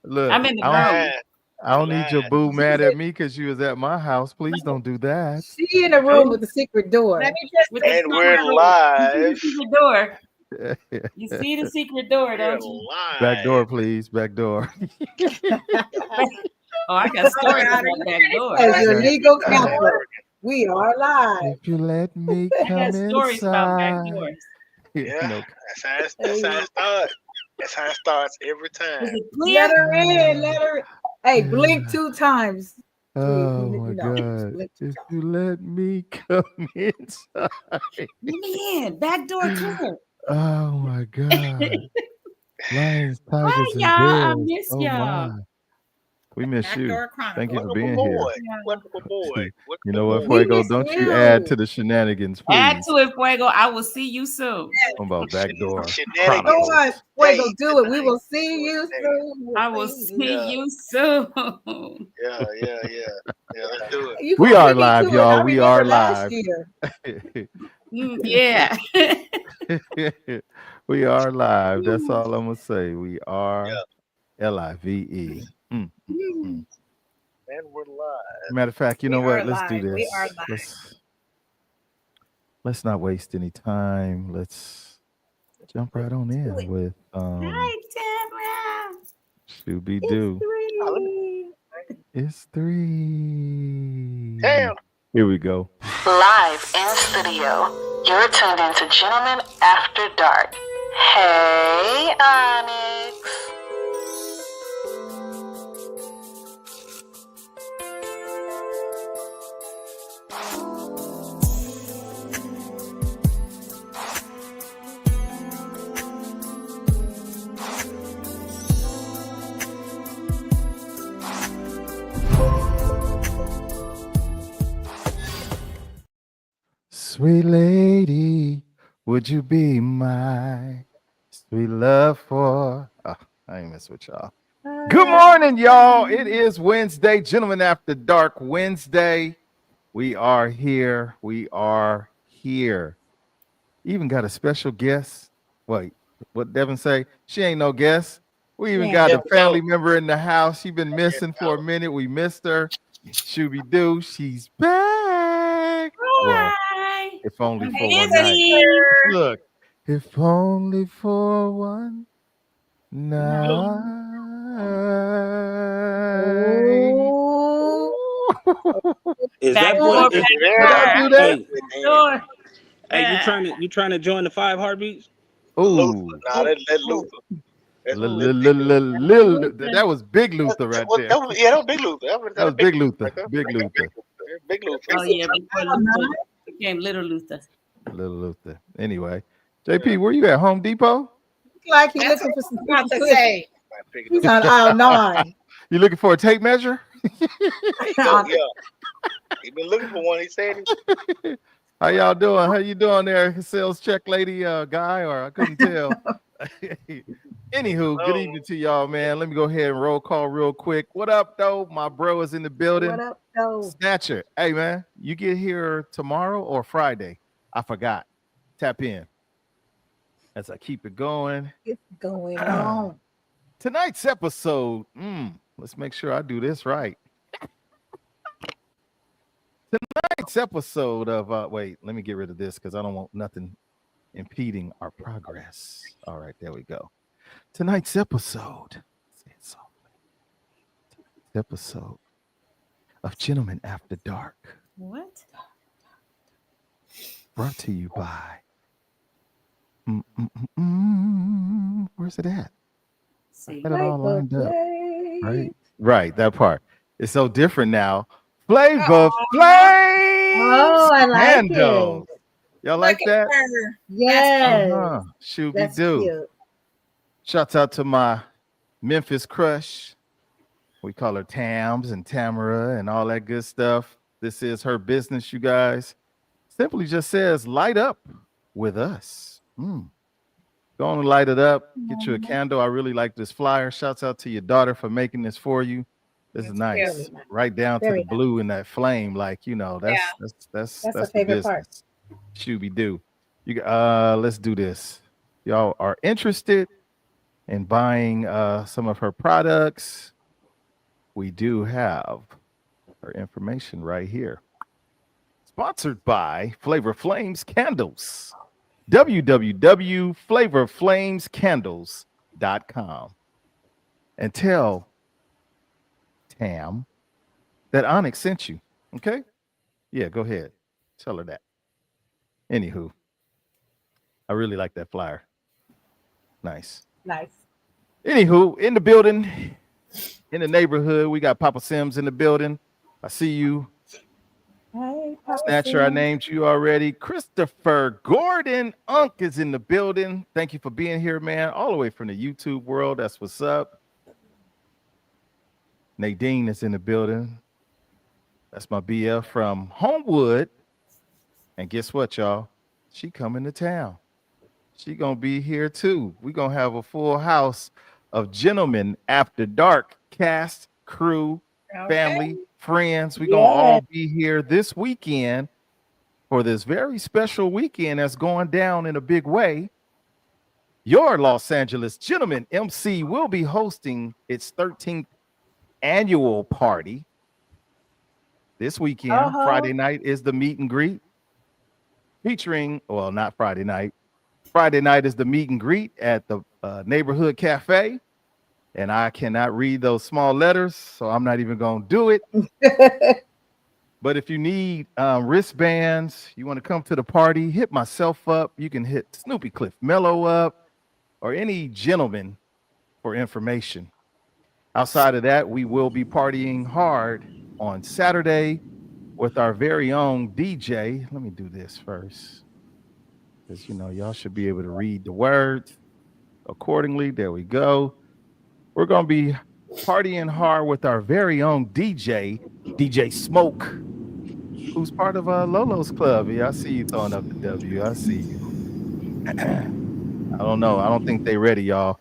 Look, I'm in the I don't, room. I don't need your boo mad She's at in, me because she was at my house. Please don't do that. she in the room with the secret door. Let me just With say the And we're secret door. You see the live. secret door. You see the secret door, We're don't you? Back door, live. please. Back door. Oh, I got Oh stories God, are about you back finished? doors. As your Back legal It's door. counselor, working. we are live. If you let me I got come stories about back inside. doors. Yeah, No. that's how Hey, it starts. That's how it starts every Is time. it let clear? her in. Let her. Hey, blink 2 times. Sweet, Oh you my know, God. blink two If times. you let me come inside. Let me in. Back door clear. Oh my God. Lions, Hi, tigers, and y'all. I bears. miss Oh y'all. my. We miss you. Backdoor Thank you Chronicles. for Welcome being here. aboard. Yeah. Welcome aboard. You Welcome know what, aboard. We Fuego? miss Don't you add to you. the shenanigans, Add please. to it, Fuego. I will see you soon. What about Backdoor Go Shenanigans on, Chronicles? Fuego, day do it. We tonight. will see Doing you today. soon. We'll I will see you. see Yeah, you soon. yeah. Let's do it. You We gonna are beat me to live, it? I y'all. We remember are last live. year. Yeah. We are live. That's all I'm gonna say. We are Yeah, live. and we're live. Matter of fact, you We know are what? Let's do live. We are this. live. Let's not waste any time. Let's jump right on Do in it. with Hi, Deborah. Shooby It's Doo. Oh, let me, 3. It's 3. damn. Here we go. Live in studio, you're tuned into Gentlemen After Dark. Hey, Onyx. Sweet lady, would you be my sweet love for? Oh, I ain't mess with y'all. Good morning, y'all. It is Wednesday, Gentlemen After Dark Wednesday. We are here. We are here. Even got a special guest. Wait, what Devin say? She ain't no guest. We even got a family member in the house. She been missing for a minute. We missed her. Shooby Doo, she's back. Well, Hi. if only I'm for Hey, one night. busy. sister. Look, if only for one No. night. Oh, Is Back that boy? door, oh, Is, back Did I door, do that? hey, back door. hey, you trying to join the 5 heartbeats? Luther. Ooh, Nah, Oh, let oh, Luther. That's oh. Big Luther. that was Big Luther right there. Yeah, that was Big Luther. That That's was Big Big Luther right Luther. there. Big Luther. Yeah, Big Luther. Oh, is it yeah, before aisle Luther 9? became Little Luther. Little Luther. Anyway, JP, Yeah, where you at? Home Depot? Look like he That's looking what for some I'm about Christmas to Christmas. say. I picked He's up on some. aisle 9. You looking for a tape measure? Yo, yeah, he been looking for one. He said he. How y'all doing? How you doing there, sales check lady guy? Or I couldn't tell. Anywho, good Oh, evening to y'all, man. Let me go ahead and roll call real quick. What up, though? My bro is in the What building. up, though? Snatcher. Hey, man, you get here tomorrow or Friday? I forgot. Tap in as I keep it going. It's going on. Tonight's episode. Let's make sure I do this right. Tonight's episode of wait, let me get rid of this because I don't want nothing impeding our progress. All right, there we go. Tonight's episode. Say it softly. Tonight's episode of Gentlemen After Dark, What? brought to you by. Where's it at? See. Got it all Flavor lined up. Flav. Right, that part. It's so different now. Flavor Oh, Flaves Oh, I like it. candles. Y'all look like at that? her. That's Yes, Uh-huh. Shooby that's Doo. cute. Shouts out to my Memphis crush. We call her Tams and Tamara and all that good stuff. This is her business, you guys. Simply just says, light up with us. Go on and light it up. Get you a candle. I really like this flyer. Shouts out to your daughter for making this for you. This is It's nice. Very nice. Right down to Very the blue and that flame. Like, you know, Yeah. that's That's her the favorite part. business. Shooby Doo. Let's do this. Y'all are interested. and buying some of her products, we do have her information right here. Sponsored by Flavor Flames Candles. www.flavorflamescandles.com. And tell Tam that Onyx sent you. Okay? Yeah, go ahead. Tell her that. Anywho, I really like that flyer. Nice. Nice. Anywho, in the building, in the neighborhood, we got Papa Sims in the building. I see you. Hey, Papa Snatcher, I Sim. named you already. Christopher Gordon Unk is in the building. Thank you for being here, man. All the way from the YouTube world. That's what's up. Nadine is in the building. That's my BF from Homewood. And guess what, y'all? She coming to town. She gonna be here too. We gonna have a full house of Gentlemen After Dark cast, crew, family, friends. We gonna all be here this weekend for this very special weekend that's going down in a big way. Your Los Angeles Gentlemen MC will be hosting its 13th annual party this weekend. Friday night is the meet and greet featuring, well, not Friday night. Friday night is the meet and greet at the neighborhood cafe. And I cannot read those small letters, so I'm not even going to do it. But if you need wristbands, you want to come to the party, hit myself up. You can hit Snoopy Cliff Mellow up or any gentleman for information. Outside of that, we will be partying hard on Saturday with our very own DJ. Let me do this first, because, you know, y'all should be able to read the words accordingly. There we go. We're going to be partying hard with our very own DJ, DJ Smoke, who's part of Lolo's Club. Yeah, I see you throwing up the W. I see you. I don't know. I don't think they're ready, y'all.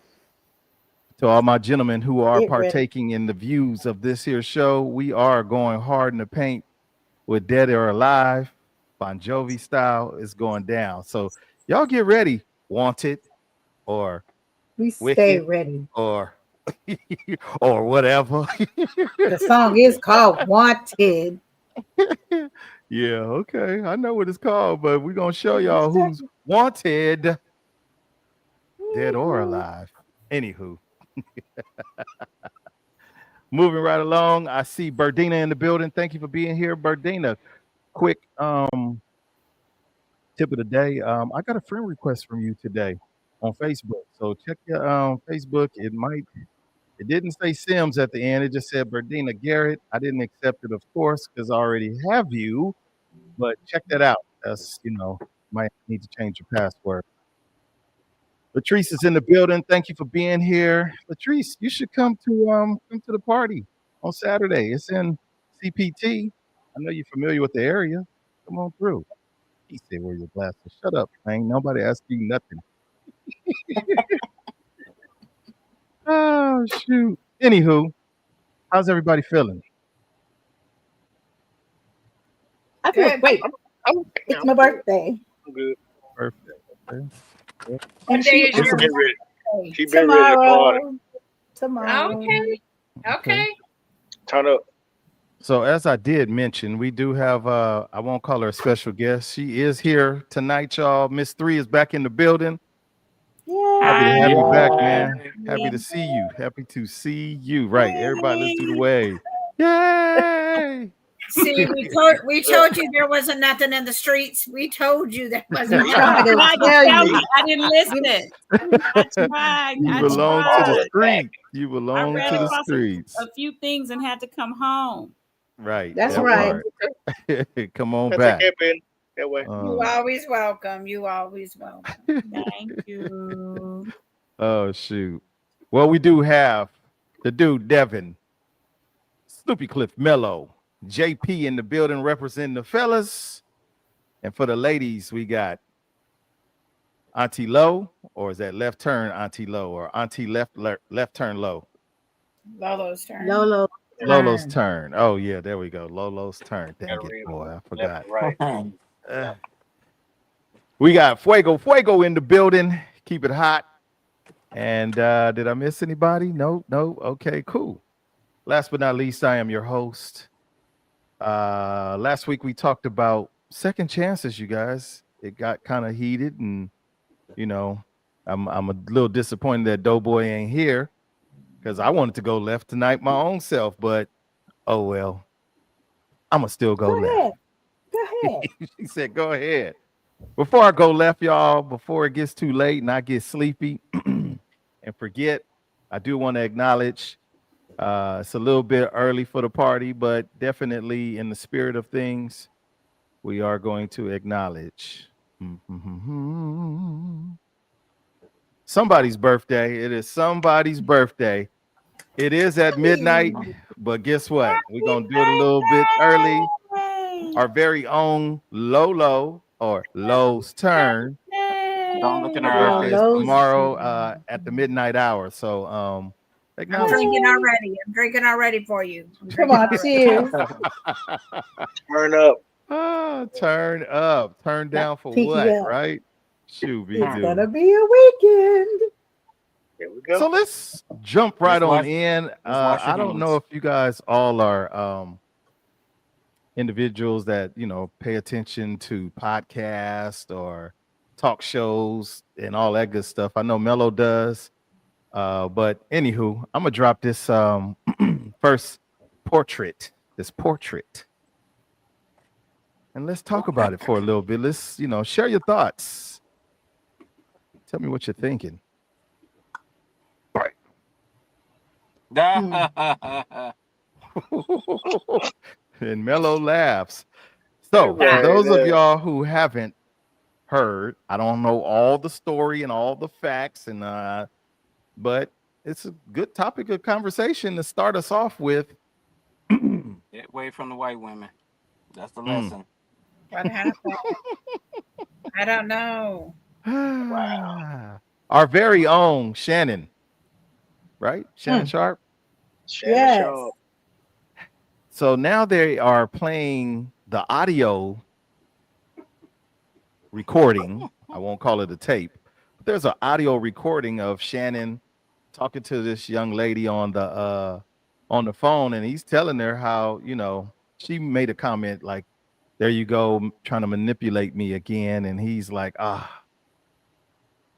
To all my gentlemen who are partaking in the views of this here show, we are going hard in the paint with Dead or Alive. Bon Jovi style is going down. So y'all get ready. Wanted or we stay Wicked ready. Or or whatever. The song is called Wanted. Yeah, okay. I know what it's called, but we're going to show y'all who's wanted, dead or alive. Anywho. Moving right along, I see Berdina in the building. Thank you for being here, Berdina. Quick tip of the day. I got a friend request from you today on Facebook. So check your Facebook. It didn't say Sims at the end. It just said Berdina Garrett. I didn't accept it, of course, because I already have you. But check that out. That's, you know, might need to change your password. Latrice is in the building. Thank you for being here. Latrice, you should come to the party on Saturday. It's in CPT. I know you're familiar with the area. Come on through. He said, wear your glasses. Shut up, man. Nobody asked you nothing. Oh, shoot. Anywho, how's everybody feeling? I feel great. It's my birthday. I'm good. Perfect. Okay. And She She is been ready. She been ready to party. Tomorrow. Okay. Turn up. So as I did mention, we do have I won't call her a special guest. She is here tonight, y'all. Miss 3 is back in the building. Happy to have you back, man. Happy to see you. Happy to see you. Right. Everybody, let's do the wave. Yay! See, we told you there wasn't nothing in the streets. We told you there wasn't nothing. I didn't listen. I tried. You belong to the street. You belong to the streets. A few things and had to come home. Right. That's right. Come on back. That way. You always welcome. You always welcome. Thank you. Oh, shoot. Well, we do have the dude, Devin, Snoopy Cliff Mellow, JP in the building representing the fellas. And for the ladies, we got Auntie Low, or is that left turn Auntie Low, or Auntie left turn Low? Lolo's turn. Lolo's turn. Oh, yeah, there we go. Lolo's turn. Dang it, boy. I forgot. We got Fuego in the building. Keep it hot. And did I miss anybody? No. Okay, cool. Last but not least, I am your host. Last week we talked about second chances, you guys. It got kind of heated, and you know, I'm a little disappointed that Doughboy ain't here because I wanted to go left tonight my own self, but oh well. I'ma still go left. ahead. Go ahead. She said, go ahead. Before I go left, y'all, before it gets too late and I get sleepy and forget, I do want to acknowledge it's a little bit early for the party, but definitely in the spirit of things, we are going to acknowledge somebody's birthday. It is somebody's birthday. It is at midnight, but guess what? We're going to do it a little bit early. Our very own Lolo or Lo's turn. Don't look at Her her birthday is Lowe's. tomorrow at the midnight hour. So I'm acknowledge. drinking already. I'm drinking already for you. I'm Come drinking on, already. cheers. Turn up. Turn up. Turn down for Tiki what, up. right? Shoot, be It's do. gonna be a weekend. Here we go. So let's jump right Just on wash- in. wash your I don't know hands. if you guys all are individuals that pay attention to podcasts or talk shows and all that good stuff. I know Mello does. But anywho, I'm gonna drop this first this portrait, and let's talk about it for a little bit. Let's share your thoughts. Tell me what you're thinking. Right. And Mello laughs. So for those of y'all who haven't heard, I don't know all the story and all the facts, and but it's a good topic of conversation to start us off with. Get away from the white women. That's the lesson. What happened? I don't know. Wow. Our very own Shannon, right? Shannon Sharp. Yes. Sharp. So now they are playing the audio recording. I won't call it a tape, but there's an audio recording of Shannon talking to this young lady on the phone, and he's telling her how she made a comment like, "There you go, trying to manipulate me again," and he's like,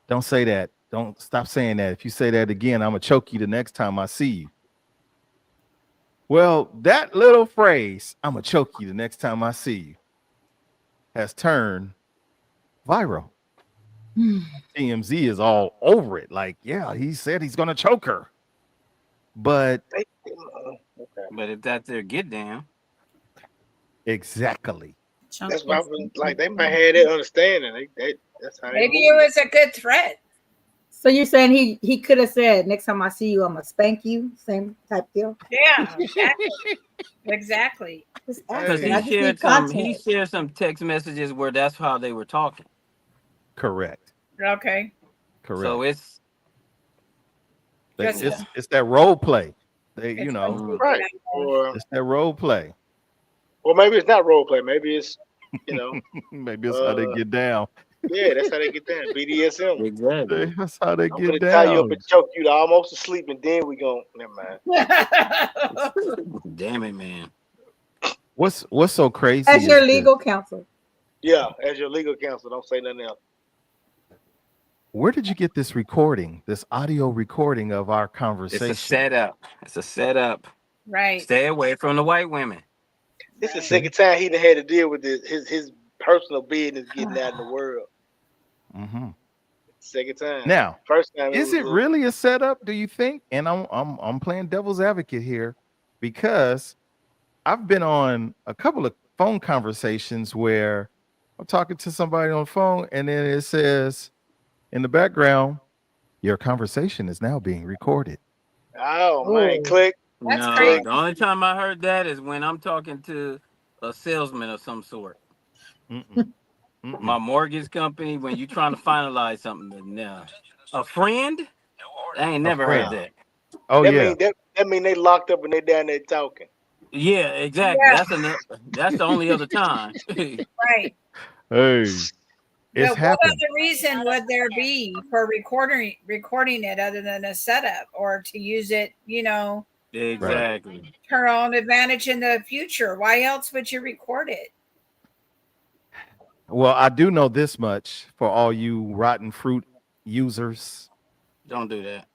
don't say that. Don't stop saying that. If you say that again, I'm gonna choke you the next time I see you. Well, that little phrase, "I'm gonna choke you the next time I see you," has turned viral. TMZ is all over it. Like, yeah, he said he's gonna choke her. But But if that's their get down, exactly. That's why I was like, they might have that understanding. That's how they Maybe move. it was a good threat. So you're saying he could have said, "Next time I see you, I'm gonna spank you." Same type deal. Yeah, exactly. Just because asking. I just he need context. shared some text messages where that's how they were talking. Correct. Okay. Correct. So it's it's that role play. They, It's Right. Or it's that role play. maybe it's not role play. Maybe it's Maybe it's how they get down. yeah, that's how they get down. BDSM. exactly. That's how they I'm gonna get tie you up down. and choke you to almost asleep, and then we gon' never mind. Damn it, man. What's so crazy? As is your this. legal counsel. Yeah, as your legal counsel, don't say nothing else. Where did you get this recording, this audio recording of our conversation? It's a setup. It's a setup. Right. Stay away from the white women. This is the second time he done had to deal with his personal business getting out in the world. Mm-hmm. Second time. Now, First time. is it really a setup? Do you think? And I'm playing devil's advocate here because I've been on a couple of phone conversations where I'm talking to somebody on the phone, and then it says in the background, "Your conversation is now being recorded." Oh man, click. That's no, crazy. the only time I heard that is when I'm talking to a salesman of some sort. Mm-mm. Mm-mm. My mortgage company, when you trying to finalize something. No. A friend? I ain't never heard that. Oh that yeah. mean they locked up and they down there talking. Yeah, exactly. Yeah. That's the only other time. Right. Hey. It's But what happened. other reason would there be for recording it other than a setup or to use it, Exactly. turn on advantage in the future? Why else would you record it? Well, I do know this much for all you rotten fruit users. Don't do that.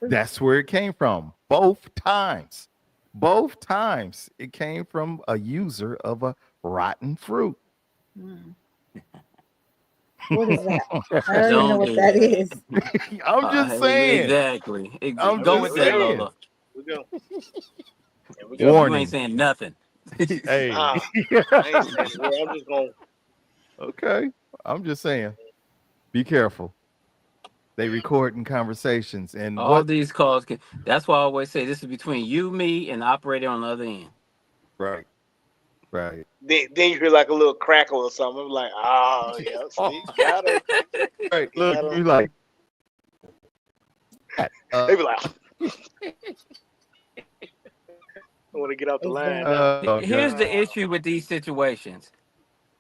That's where it came from. Both times. Both times it came from a user of a rotten fruit. What is that? I don't even know Don't what do that that. is. I'm just saying. Exactly. I'm Go just with that, saying. Lola. We go. There we You go. Warning. ain't saying nothing. Hey. I ain't saying it. Well, I'm just going. Okay. I'm just saying. Be careful. They recording conversations and All what these calls can. That's why I always say this is between you, me, and the operator on the other end. right. Right. Then you hear like a little crackle or something. I'm like, oh yeah, see, got him. Right. Got Look, 'em. you like They be like, I want to get off the line now. Here's God. the issue with these situations.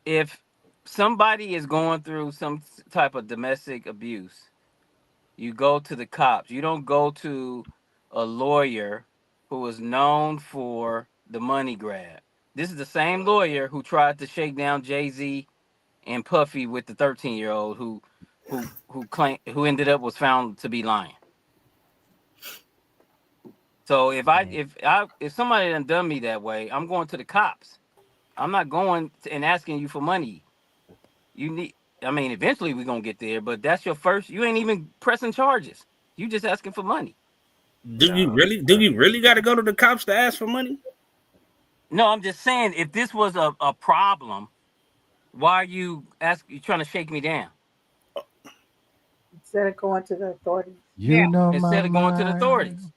If somebody is going through some type of domestic abuse, you go to the cops. You don't go to a lawyer who is known for the money grab. This is the same lawyer who tried to shake down Jay-Z and Puffy with the 13-year-old who ended up was found to be lying. So if somebody done me that way, I'm going to the cops. I'm not going and asking you for money. Eventually we're gonna get there, but that's your first. You ain't even pressing charges. You just asking for money. Do you really got to go to the cops to ask for money? No, I'm just saying if this was a problem, why are you trying to shake me down? Instead of going to the authorities. You know my Instead of going to the mind. authorities.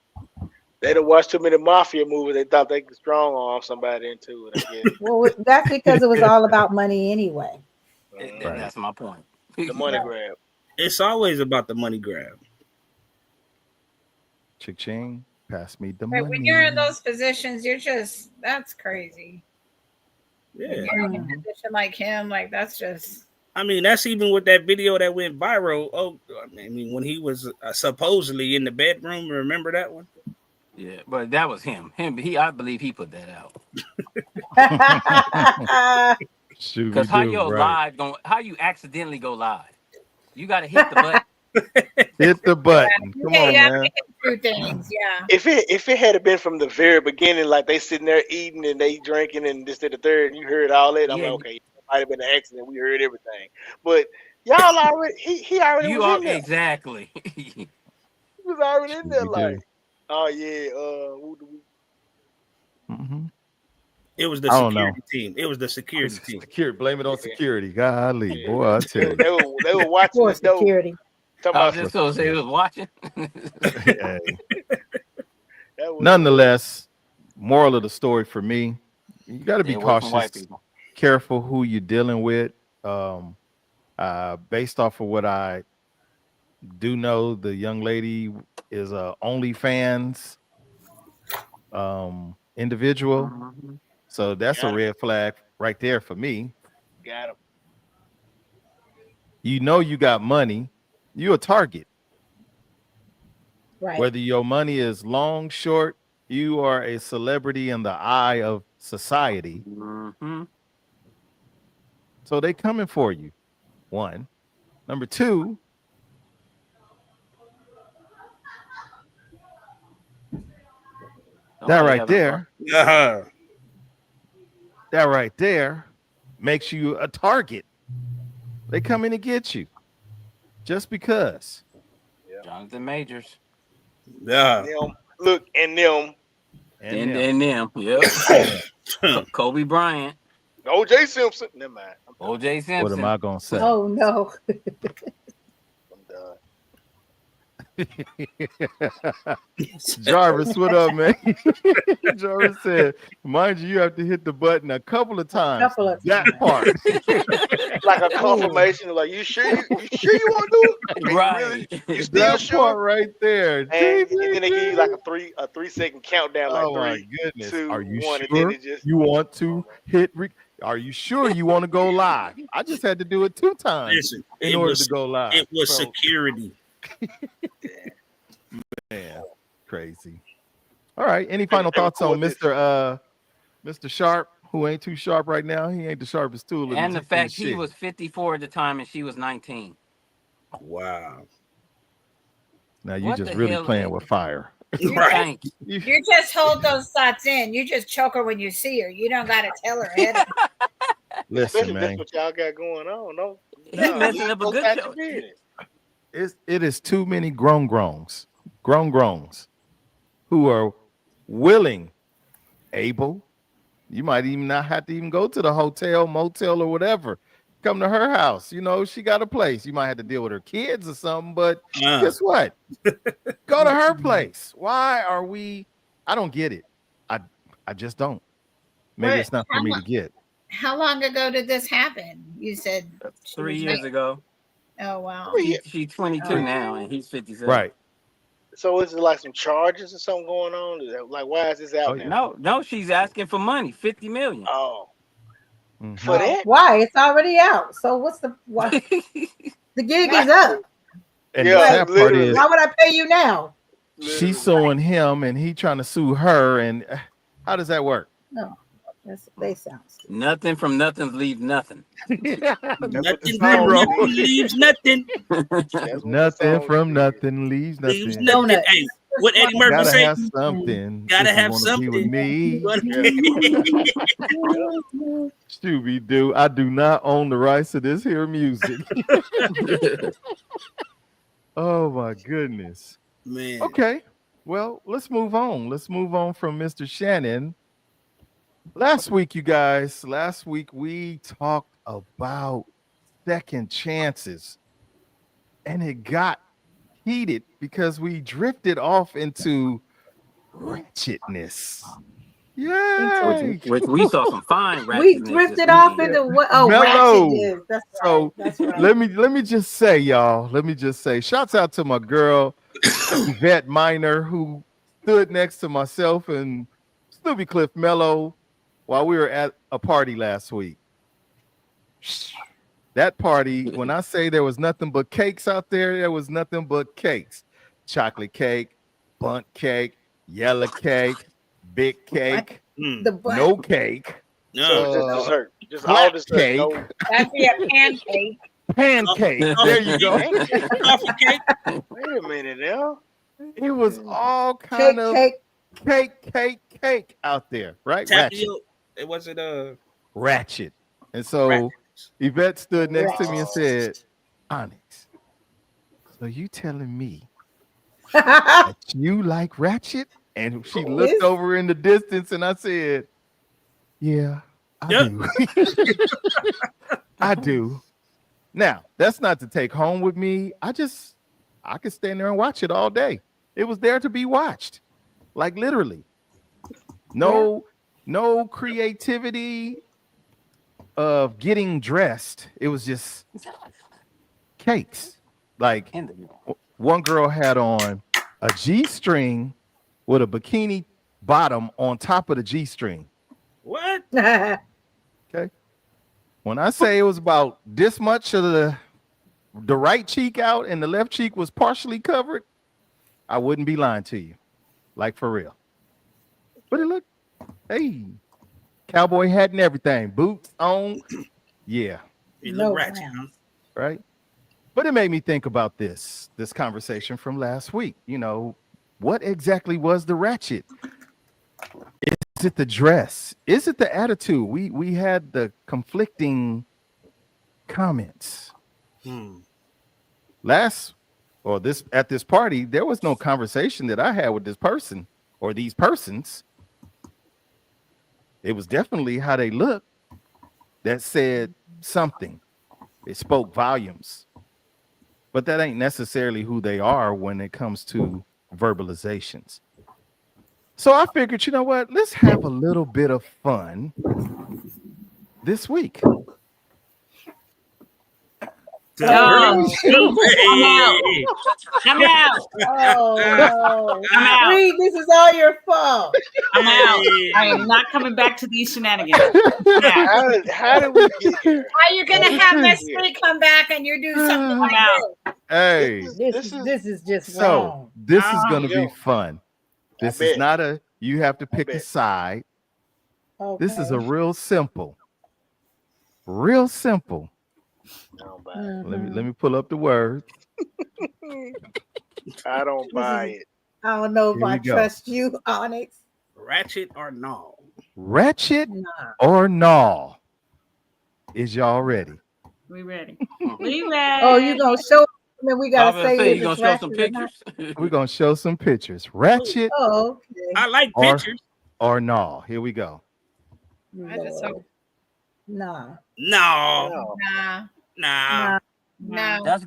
They done watched too many mafia movies. They thought they could strong arm somebody into it. I guess. Well, that's because it was all about money anyway. And that's my point. The money grab. It's always about the money grab. Cha-ching. Pass me the But money. when you're in those positions, that's crazy. Yeah. You're in a position like him, like that's just. I mean, that's even with that video that went viral. Oh, I mean, when he was supposedly in the bedroom. Remember that one? Yeah, but that was him. I believe he put that out. Because how you accidentally go live? You got to hit the button. Hit the button. Come on, man. Through things, yeah. If it had been from the very beginning, like they sitting there eating and they drinking and this and the third, and you heard all that, I'm like, okay, it might have been an accident. We heard everything, but y'all already he already was in there. Exactly. He was already in there, like, oh yeah, Mm-hmm. It was the security team. It was the security team. Blame it on security. Golly, boy, I tell you. They were watching the security. I was just going to say he was watching. Nonetheless, moral of the story for me, you got to be cautious, careful who you're dealing with. Based off of what I do know, the young lady is a OnlyFans individual. Mm-hmm. So that's a red flag right there for me. Got him. You know you got money. You're a target. Right. Whether your money is long, short, you are a celebrity in the eye of society. Mm-hmm. So they coming for you. One. Number two, that right there. That right there makes you a target. They come in to get you just because. Yeah. Jonathan Majors. Yeah. Look, and them. And them. Yep. Kobe Bryant. O.J. Simpson. Never mind. O.J. Simpson. What am I going to say? Oh, no. I'm done. Jarvis, what up, man? Jarvis said, mind you have to hit the button a couple of times. That part. Like a confirmation, like you sure you want to do it? Right. Really? You still that sure? Part right there. And then they give you like a 3 second countdown, like oh 3, my goodness. 2, Are you 1, sure and then it just you want to hit? Are you sure you want to go live? I just had to do it 2 times Listen, in order to go live. It was So, security. man, crazy. All right. Any final thoughts on Mr. Sharp, who ain't too sharp right now? He ain't the sharpest tool And in the fact the he shed. was 54 at the time and she was 19. Wow. Now you What just the really hell playing is- with fire. Thanks. You just hold those thoughts in. You just choke her when you see her. You don't got to tell her ahead of time. Listen, Especially man. that's what y'all got going on. No, He messing leave up a folks good out show. your business. It is too many grown-growns who are willing, able. You might even not have to even go to the hotel, motel, or whatever. Come to her house. You know, she got a place. You might have to deal with her kids or something, but guess what? Go to her place. Why are we? I don't get it. I just don't. Maybe it's not for me to get. How long ago did this happen? You said 3 years ago. Oh wow. She's 22 now and he's 57. Right. So is it like some charges or something going on? Like, why is this out now? No, she's asking for money, 50 million. Oh. For that? Why? It's already out. So what's the why? The gig is up. And the sad part is, why would I pay you now? she's suing him and he trying to sue her. And how does that work? No, they sound stupid. Nothing from nothing leaves nothing. Nothing from nothing leaves nothing. Nothing from nothing leaves nothing. Leaves nothing. Hey, what Eddie Murphy Gotta say? have something. Gotta if you have wanna something. Be with me. Scooby Doo. I do not own the rights to this here music. Oh my goodness. Man. Okay. Well, let's move on. Let's move on from Mr. Shannon. Last week, you guys, we talked about second chances. And it got heated because we drifted off into ratchetness. Yay! Which we saw some fine ratchetness. We drifted off into what? Oh, Mellow. ratchetness. That's right. So That's right. let me just say, y'all. Let me just say, shouts out to my girl Yvette Minor, who stood next to myself and Snoopy Cliff Mellow while we were at a party last week. That party, when I say there was nothing but cakes out there was nothing but cakes. Chocolate cake, bundt cake, yellow cake, big cake, no cake. No, just dessert. Just all dessert. Cake. No. That'd be a pancake. Pancake. There you go. Coffee cake. Wait a minute now. It was all kind of cake out there, right? Ratchet. It wasn't ratchet. And so Yvette stood next to me and said, Onyx, so you telling me that you like ratchet? And she looked over in the distance and I said, yeah, I do. I do. Now, that's not to take home with me. I could stand there and watch it all day. It was there to be watched. Like literally. No creativity of getting dressed. It was just cakes. Like one girl had on a G-string with a bikini bottom on top of the G-string. What? Okay. When I say it was about this much of the right cheek out and the left cheek was partially covered, I wouldn't be lying to you. Like for real. But it looked, hey, cowboy hat and everything, boots on. Yeah. You look ratchet, huh? Right. But it made me think about this conversation from last week. You know, what exactly was the ratchet? Is it the dress? Is it the attitude? We had the conflicting comments. At this party, there was no conversation that I had with this person or these persons. It was definitely how they looked that said something. It spoke volumes. But that ain't necessarily who they are when it comes to verbalizations. So I figured, you know what? Let's have a little bit of fun this week. Oh, Hey. I'm out. Oh no. I'm out. Reed, this is all your fault. I'm out. I am not coming back to these shenanigans. Yeah. How did we get here? Are you gonna have this street come back and you do something like this? Hey, This is just so wrong. this is going to be Yeah. fun. This I is bet. not a, you have to pick a bet. side. Okay. This is a real simple. Real simple. I don't buy it. Let me pull up the words. I don't buy it. I don't know if Here I we go. trust you, Onyx. Ratchet or no? Ratchet Nah. or gnaw? Is y'all ready? We ready. We ready. Oh, you gonna show? And then we I gotta was gonna say say if you gonna it's show some ratchet or not. pictures. We're going to show some pictures. Ratchet Oh, okay. I like or, pictures. or gnaw. Here we go. I just hope. Nah. No, No. Nah. nah. Nah. No. That's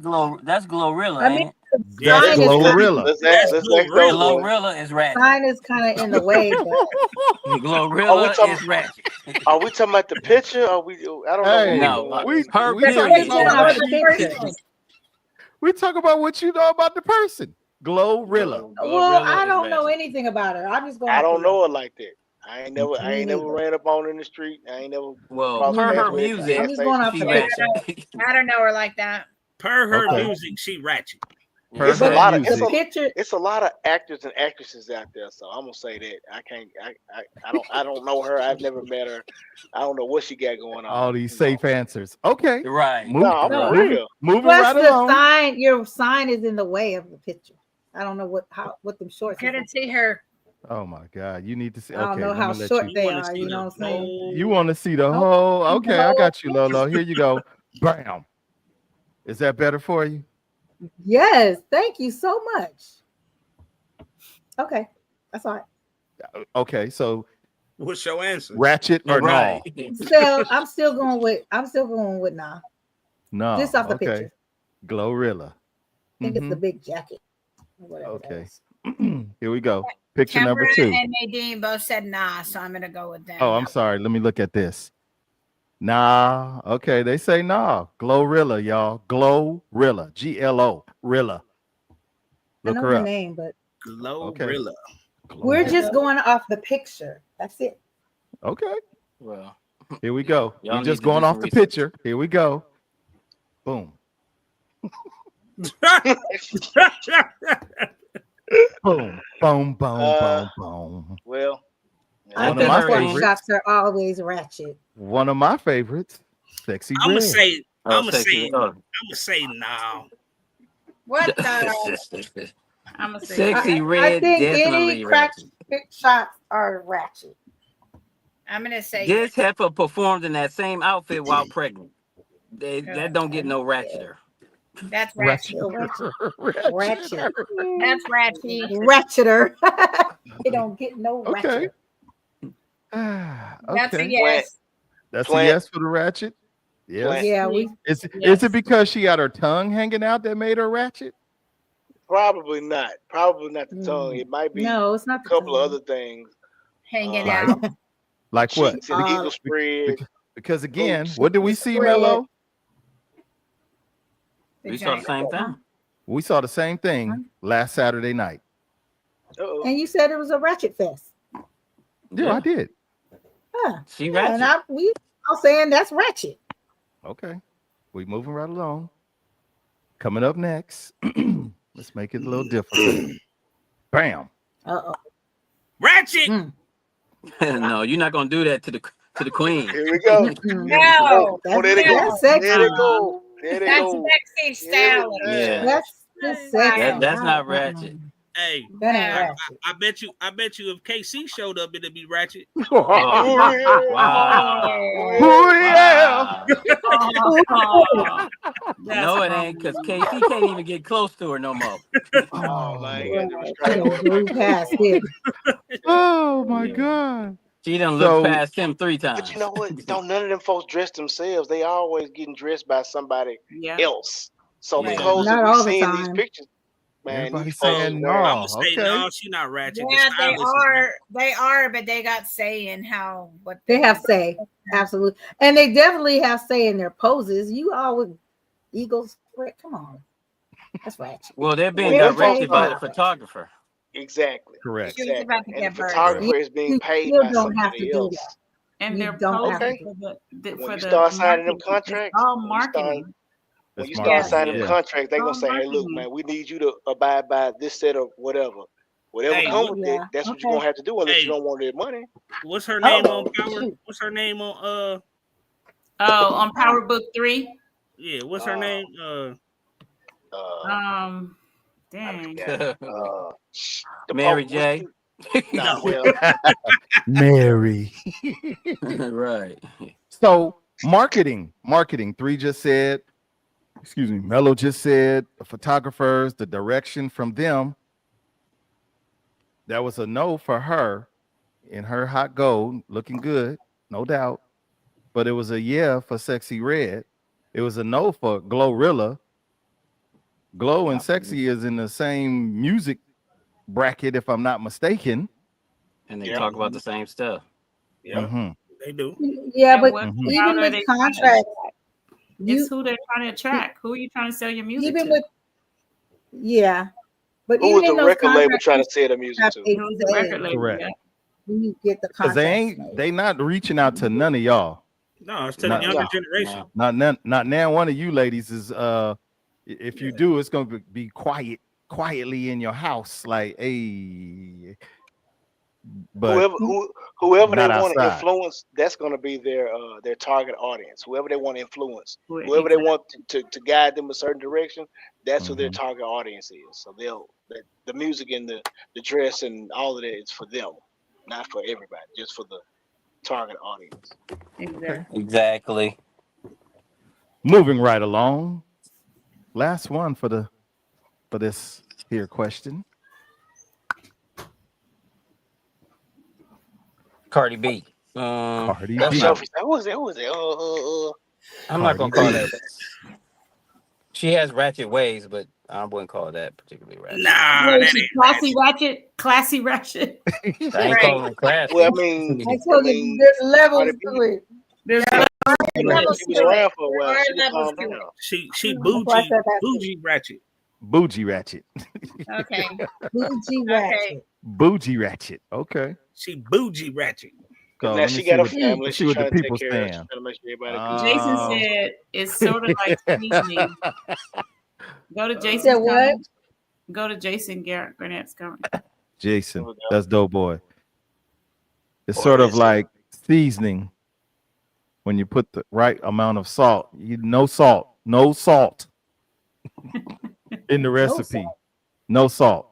Glorilla, I mean, ain't it? the That's sign is Glorilla. Let's That's ask Glorilla. those boys. Glorilla is ratchet. sign is kind of in the way, but Glorilla talking- is ratchet. Are we talking about the picture? Or we? I don't Hey, know. No, we her we period talking is about what the ratchet. picture. we talk about what you know about the person. Glorilla. Well, Glorilla I is don't know ratchet. anything about her. I'm just going. I off don't the know her like that. I ain't never neither. ran up on her in the street. I ain't never Well, crossed per her paths with her at the music, I'm gas just going off she the ratchet. I don't know her like that. Per her Okay. music, she ratchet. Per It's a her lot of- music. The picture. It's a lot of actors and actresses out there, so I'm gonna say that I can't. I don't know her. I've never met her. I don't know what she got going on. All these safe answers. Okay. Right. Move, No, I'm No, for real. moving Plus right the along. sign, your sign is in the way of the picture. I don't know what them shorts. is. Couldn't see her. Oh my God. You need to see. I don't Okay, know let how me let short you. they wanna are. see You the know what I'm saying? whole- You want to see the Nope. whole. Okay, I No. got you, Lolo. Here you go. Bam. Is that better for you? Yes, thank you so much. Okay, that's all right. Okay, so What's your answer? ratchet or Right. So I'm still going with nah. no? Just off the okay. picture. Glorilla. I think it's the Mhm. big jacket. Or whatever that Okay. is. Here we go. Picture number Tamara 2. and Nadine both said nah, so I'm gonna go with them. Oh, I'm sorry. Let me look at this. Nah. Okay, they say nah. Glorilla, y'all. Glorilla. G-L-O. Rilla. I Look know her the up. name, but Glorilla. we're Glorilla. just going off the picture. That's it. Okay. Well, Here we go. Y'all We're just need to do going off some the research. picture. Here we go. Boom. Boom. Boom. Boom. Boom. Boom. Well, I One of think my squat favorites. shots are always ratchet. One of my favorites. Sexy I'm Red. gonna say. Oh, I'm gonna sexy. say. Oh. I'm gonna say no. What the? I'm gonna say Sexy I Red think any definitely crack ratchet. shots are ratchet. I'm gonna say This heifer performed in that same outfit while pregnant. That don't get no ratcheter. that's ratchet. Ratchet. Ratchet. That's ratchet. Ratcheter. It don't get no Okay. ratcheter. That's a Okay. yes. That's a Plant. yes for the ratchet. Yes. Plant. Yeah, we Is Yes. it because she got her tongue hanging out that made her ratchet? Probably not. Probably not the tongue. Mm. It might be no, it's a not the couple of tongue. other things. Hanging Like- out. Like what? Cheeks and eagle spread. Because again, Oops. what did we see, Spread. Mello? We saw the same thing. We saw the same thing last Saturday night. Uh-oh. And you said it was a ratchet fest. Yeah, I did. Huh. She Yeah, and ratchet. we all saying that's ratchet. Okay. We moving right along. Coming up next. Let's make it a little different. Bam. Uh-oh. Ratchet. Mm. No, you're not gonna do that to the queen. Here we go. Mm. No. Oh, there they That's go. sexy. There they go. There they That's go. sexy style. Yeah. That's sexy. That's not ratchet. Hey, That ain't Yeah. ratchet. I bet you if KC showed up, it'd be ratchet. Oh, Oh, wow. Oh, yeah. Wow. No, it ain't, because KC can't even get close to her no more. Oh, man. Oh, You got to Right. restrain You know, grew past it. oh my Yeah. God. She done So- looked past him 3 times. But you know what? Don't none of them folks dress themselves. They always getting dressed by somebody Yeah. else. So Yeah. the clothes Not that all we the see in these time. pictures, man, Everybody these folks saying is no. wearing- I'm gonna say Okay. no, she not ratchet. Yeah, The they stylist is are. They are, but they got say in how what They have say. Absolutely. And they definitely have say in their poses. You always eagle Come on, that's ratchet. Well, they're being Mary directed J. by the photographer. Exactly. Correct. She was Exactly. about to And get the burned. photographer is being You paid still by don't have to somebody do else. that. And You they're don't have posting Okay. to. for When you the start signing them marketing. contracts, It's all when you start marketing. when It's you start marketing. signing them Yeah. contracts, they're gonna All say, "Hey, look, marketing. man, we need you to abide by this set of whatever. Whatever Hey, come what, with it, Yeah. that's what you're Okay. gonna have to do unless you hey, don't want their money." what's her name on Oh, Power? shoot. What's her name on Oh, on Power Book 3. Yeah, what's her Uh, name? uh, I Dang. forgot. The Mary what's J. nah, No. well, Mary. Right. So marketing. 3 just said, excuse me, Mello just said the photographers, the direction from them. That was a no for her in her hot gold, looking good, no doubt. But it was a yeah for Sexy Red. It was a no for Glorilla. Glow and Sexy is in the same music bracket, if I'm not mistaken. And they yeah, talk about the same stuff. Yeah, Mm-hmm. they do. Yeah, And but what Mhm. even crowd are with they trying to contracts, attract? you It's who they're trying to attract. Who are you trying to sell your music even to? with yeah, but who even was the in those record label contracts, trying you to sell the music have to? to Who's the say record label? Correct. Yeah. when you get the Because contracts made. they not reaching out to none of y'all. No, it's to the Not younger No, generation. No. not now one of you ladies is if you do, it's gonna be quietly in your house, like hey, but whoever they not want to outside. influence, that's gonna be their target audience. Whoever they want to influence, whoever they Exactly. want to guide them a certain direction, that's who their Mhm. target audience is. So the music and the dress and all of that is for them, not for everybody, just for the target audience. Okay. Exactly. Exactly. Moving right along. Last one for this here question. Cardi B. Cardi Oh, That's B. not. Sophie, who was it? Who was it? I'm not Cardi gonna call B. that. She has ratchet ways, but I wouldn't call that particularly ratchet. Nah, What that is she? ain't Classy ratchet. ratchet? Classy ratchet? I ain't Right. calling it classy. Well, I mean, I told you there's levels Cardi to B, it. There's Yeah, Levels she to was it. around for a while. There are She can levels calm to down. it. She That's why I said that's it. bougie ratchet. Bougie ratchet. Okay. Bougie Okay. ratchet. Bougie ratchet. Okay. She bougie ratchet. Cause So now let me she see got a what family. let's see She's what the trying to take people care of. She's saying. trying to make sure everybody good. Jason said it's sort of like seasoning. Go to Said Jason's what? comments. Go to Jason Garnett's comment. Jason, There we go. that's dope boy. It's Or sort of is it? like seasoning when you put the right amount of salt. No salt in the No recipe. salt. No salt.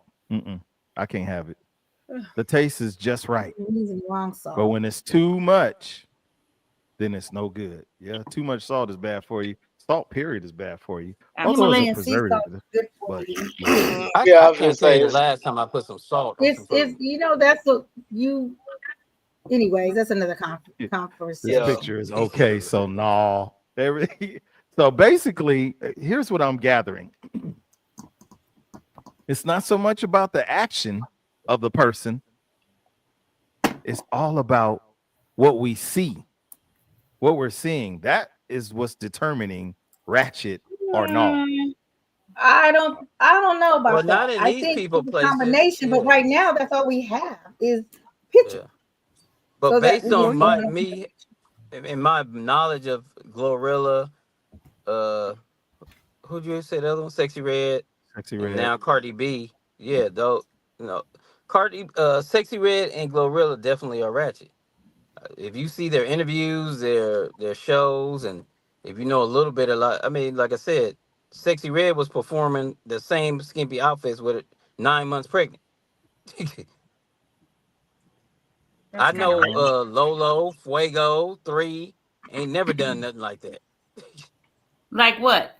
I can't have it. The taste is just right. You're using wrong But salt. when it's too much, then it's no good. Yeah, too much salt is bad for you. Salt, period, is bad for you. Also, as a Himalayan sea salt preservative. is good for But you. I Yeah, I was gonna can't tell say you the it's last time I put some salt on some It's food. you know that's what you. Anyways, that's another this conversation. yeah. picture is okay. So no. So basically, here's what I'm gathering. It's not so much about the action of the person. It's all about what we see, what we're seeing. That is what's determining ratchet or no. I don't know Well, about not that. in I these think people it's a places. combination, but Yeah, right now that's all we have is picture. yeah. But So that based you know, on me and my knowledge of Glorilla, who'd you say the other one? Sexy Red, Sexy and red. now Cardi B. Yeah, though, Sexy Red and Glorilla definitely are ratchet. If you see their interviews, their shows, and if you know a little bit, I mean, like I said, Sexy Red was performing the same skimpy outfits with 9 months pregnant. I That's kind of know ratchet. Lolo, Fuego, 3 ain't never done nothing like that. Like what?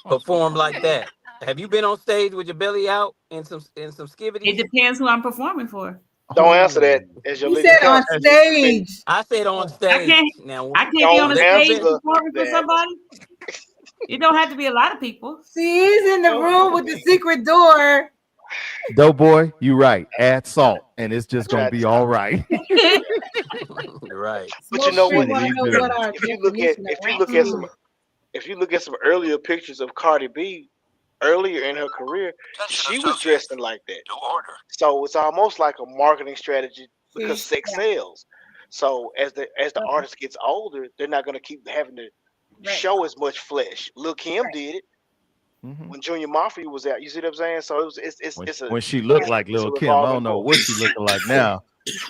Perform like Okay. that. Have you been on stage with your belly out in some It skivvities? depends who I'm performing for. Don't answer that Oh, as your he legal said on counsel. You've been stage. I said on I stage. can't. Now, I can't be on don't a unless you've stage been, answer performing for that. somebody. It don't have to be a lot of people. She is in the No, room with the secret door. dope boy, you right. Add salt, and it's I just gonna tried to be stop all it. right. you're right. But you Smoke know free what? Shouldn't want to he know do? what our If you look at definition of if you look ratchet at some is. if you look at some earlier pictures of Cardi B earlier in her career, she was dressing like that. So it's almost like a marketing strategy because sex sells. So as the artist gets older, they're not going to keep having to show as much flesh. Lil Kim did it when Junior Mafia was out. You see what I'm saying? So when she looked like Lil Kim. I don't know what she looking like now.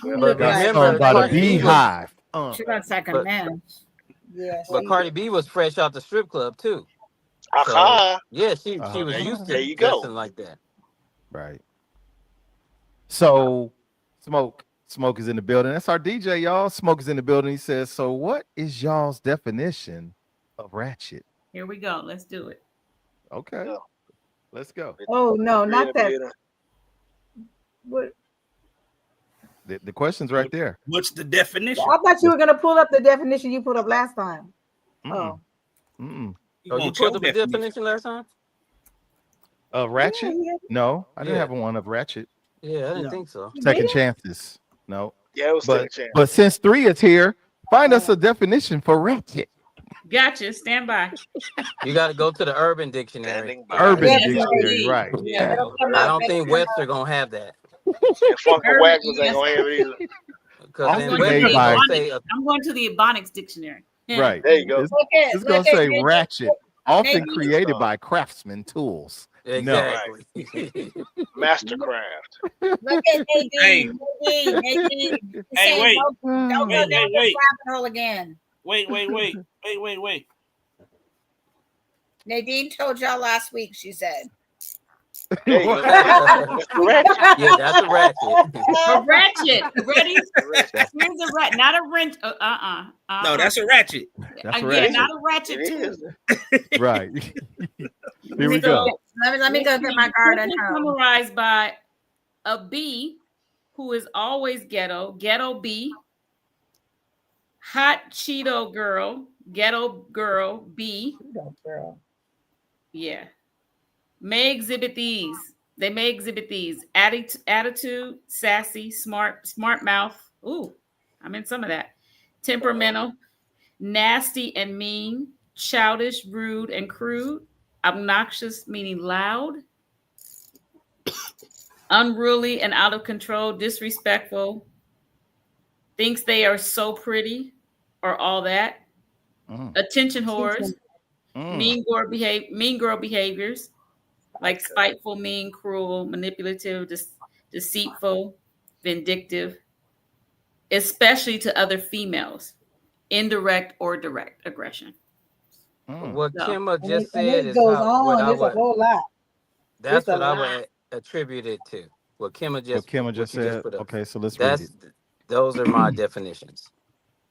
But Got remember, stung by the Cardi B was, beehive. She got second man. Yeah. but Cardi B was fresh out the strip club too. So Aha. yeah, she was There used there to you go. dressing like that. Right. So Smoke is in the building. That's our DJ, y'all. Smoke is in the building. He says, so what is y'all's definition of ratchet? Here we go. Let's do it. Okay. Yeah. Let's go. Oh no, not that. Creative. What? The question's right there. What's the definition? I thought you were gonna pull up the definition you put up last time. Mm-mm. Oh, Mm-mm. You pulled up a definition last time? Ratchet? Yeah. No, I didn't Yeah. have one of ratchet. Yeah, I didn't think so. Second chances. No. Yeah, it was But second chance. but since 3 is here, find us a definition for ratchet. Gotcha. Stand by. You got to go to the Urban Dictionary. Standing by. Urban Yes, Dictionary, indeed. right. yeah. I don't think Webster gonna have that And Funky Waggles ain't gonna have it either. because Often then I'm going, made to the Webster by- gonna say I'm going to the Ebonics dictionary. Yeah. Right. There you go. It's gonna say ratchet, often maybe- created by craftsmen tools. exactly. Mastercraft. Look at Hey. Nadine. Nadine. She's Hey, saying, wait. Don't go Wait, down wait, the wait. rabbit hole again. Wait. Nadine told y'all last week, she said. There you go. That's the ratchet. Yeah, that's a ratchet. A ratchet. Ready? Ratchet. Here's a rat, not a wrench. No, that's a ratchet. That's Yeah, ratchet. not a ratchet It too. is. Right. Here we go. Let me go get my card at home. Summarized by a B who is always ghetto B, hot Cheeto girl, ghetto girl B. Girl. Yeah. May exhibit these. They may exhibit these. Attitude, sassy, smart mouth. Ooh, I'm in some of that. Temperamental, nasty and mean, childish, rude, and crude. Obnoxious, meaning loud. Unruly and out of control, disrespectful. Thinks they are so pretty or all that. Attention whores. Mean girl behaviors. Like spiteful, mean, cruel, manipulative, deceitful, vindictive, especially to other females, indirect or direct aggression. What So- Kimma And just it, and said it is goes how, what on. I There's a would. whole lot. That's It's a what I lot. would attribute it to. What Kimma just. What Kimma what just you said. put up. Okay, so let's read That's it. those are my definitions.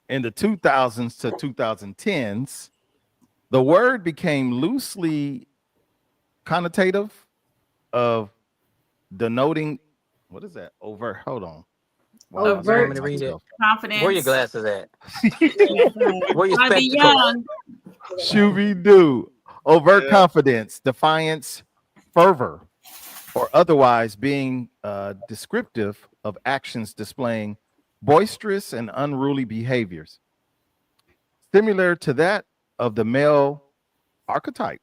In the 2000s to 2010s, the word became loosely connotative of denoting what is that? Overt. Hold on. Overt. I was You want me looking to read it? myself. Confidence. Where your glasses at? Where your By the spectacles? young. Shooby doo. Overt Yeah. confidence, defiance, fervor, or otherwise being descriptive of actions displaying boisterous and unruly behaviors, similar to that of the male archetype.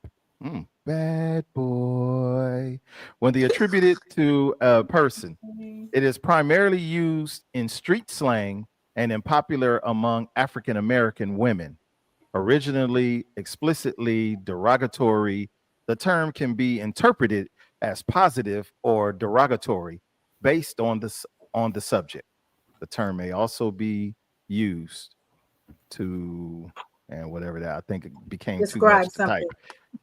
Bad boy. When they attribute it to a person, it is primarily used in street slang and in popular among African American women. Originally explicitly derogatory, the term can be interpreted as positive or derogatory based on the subject. The term may also be used to, and whatever that I think it became Describe too much to type. something.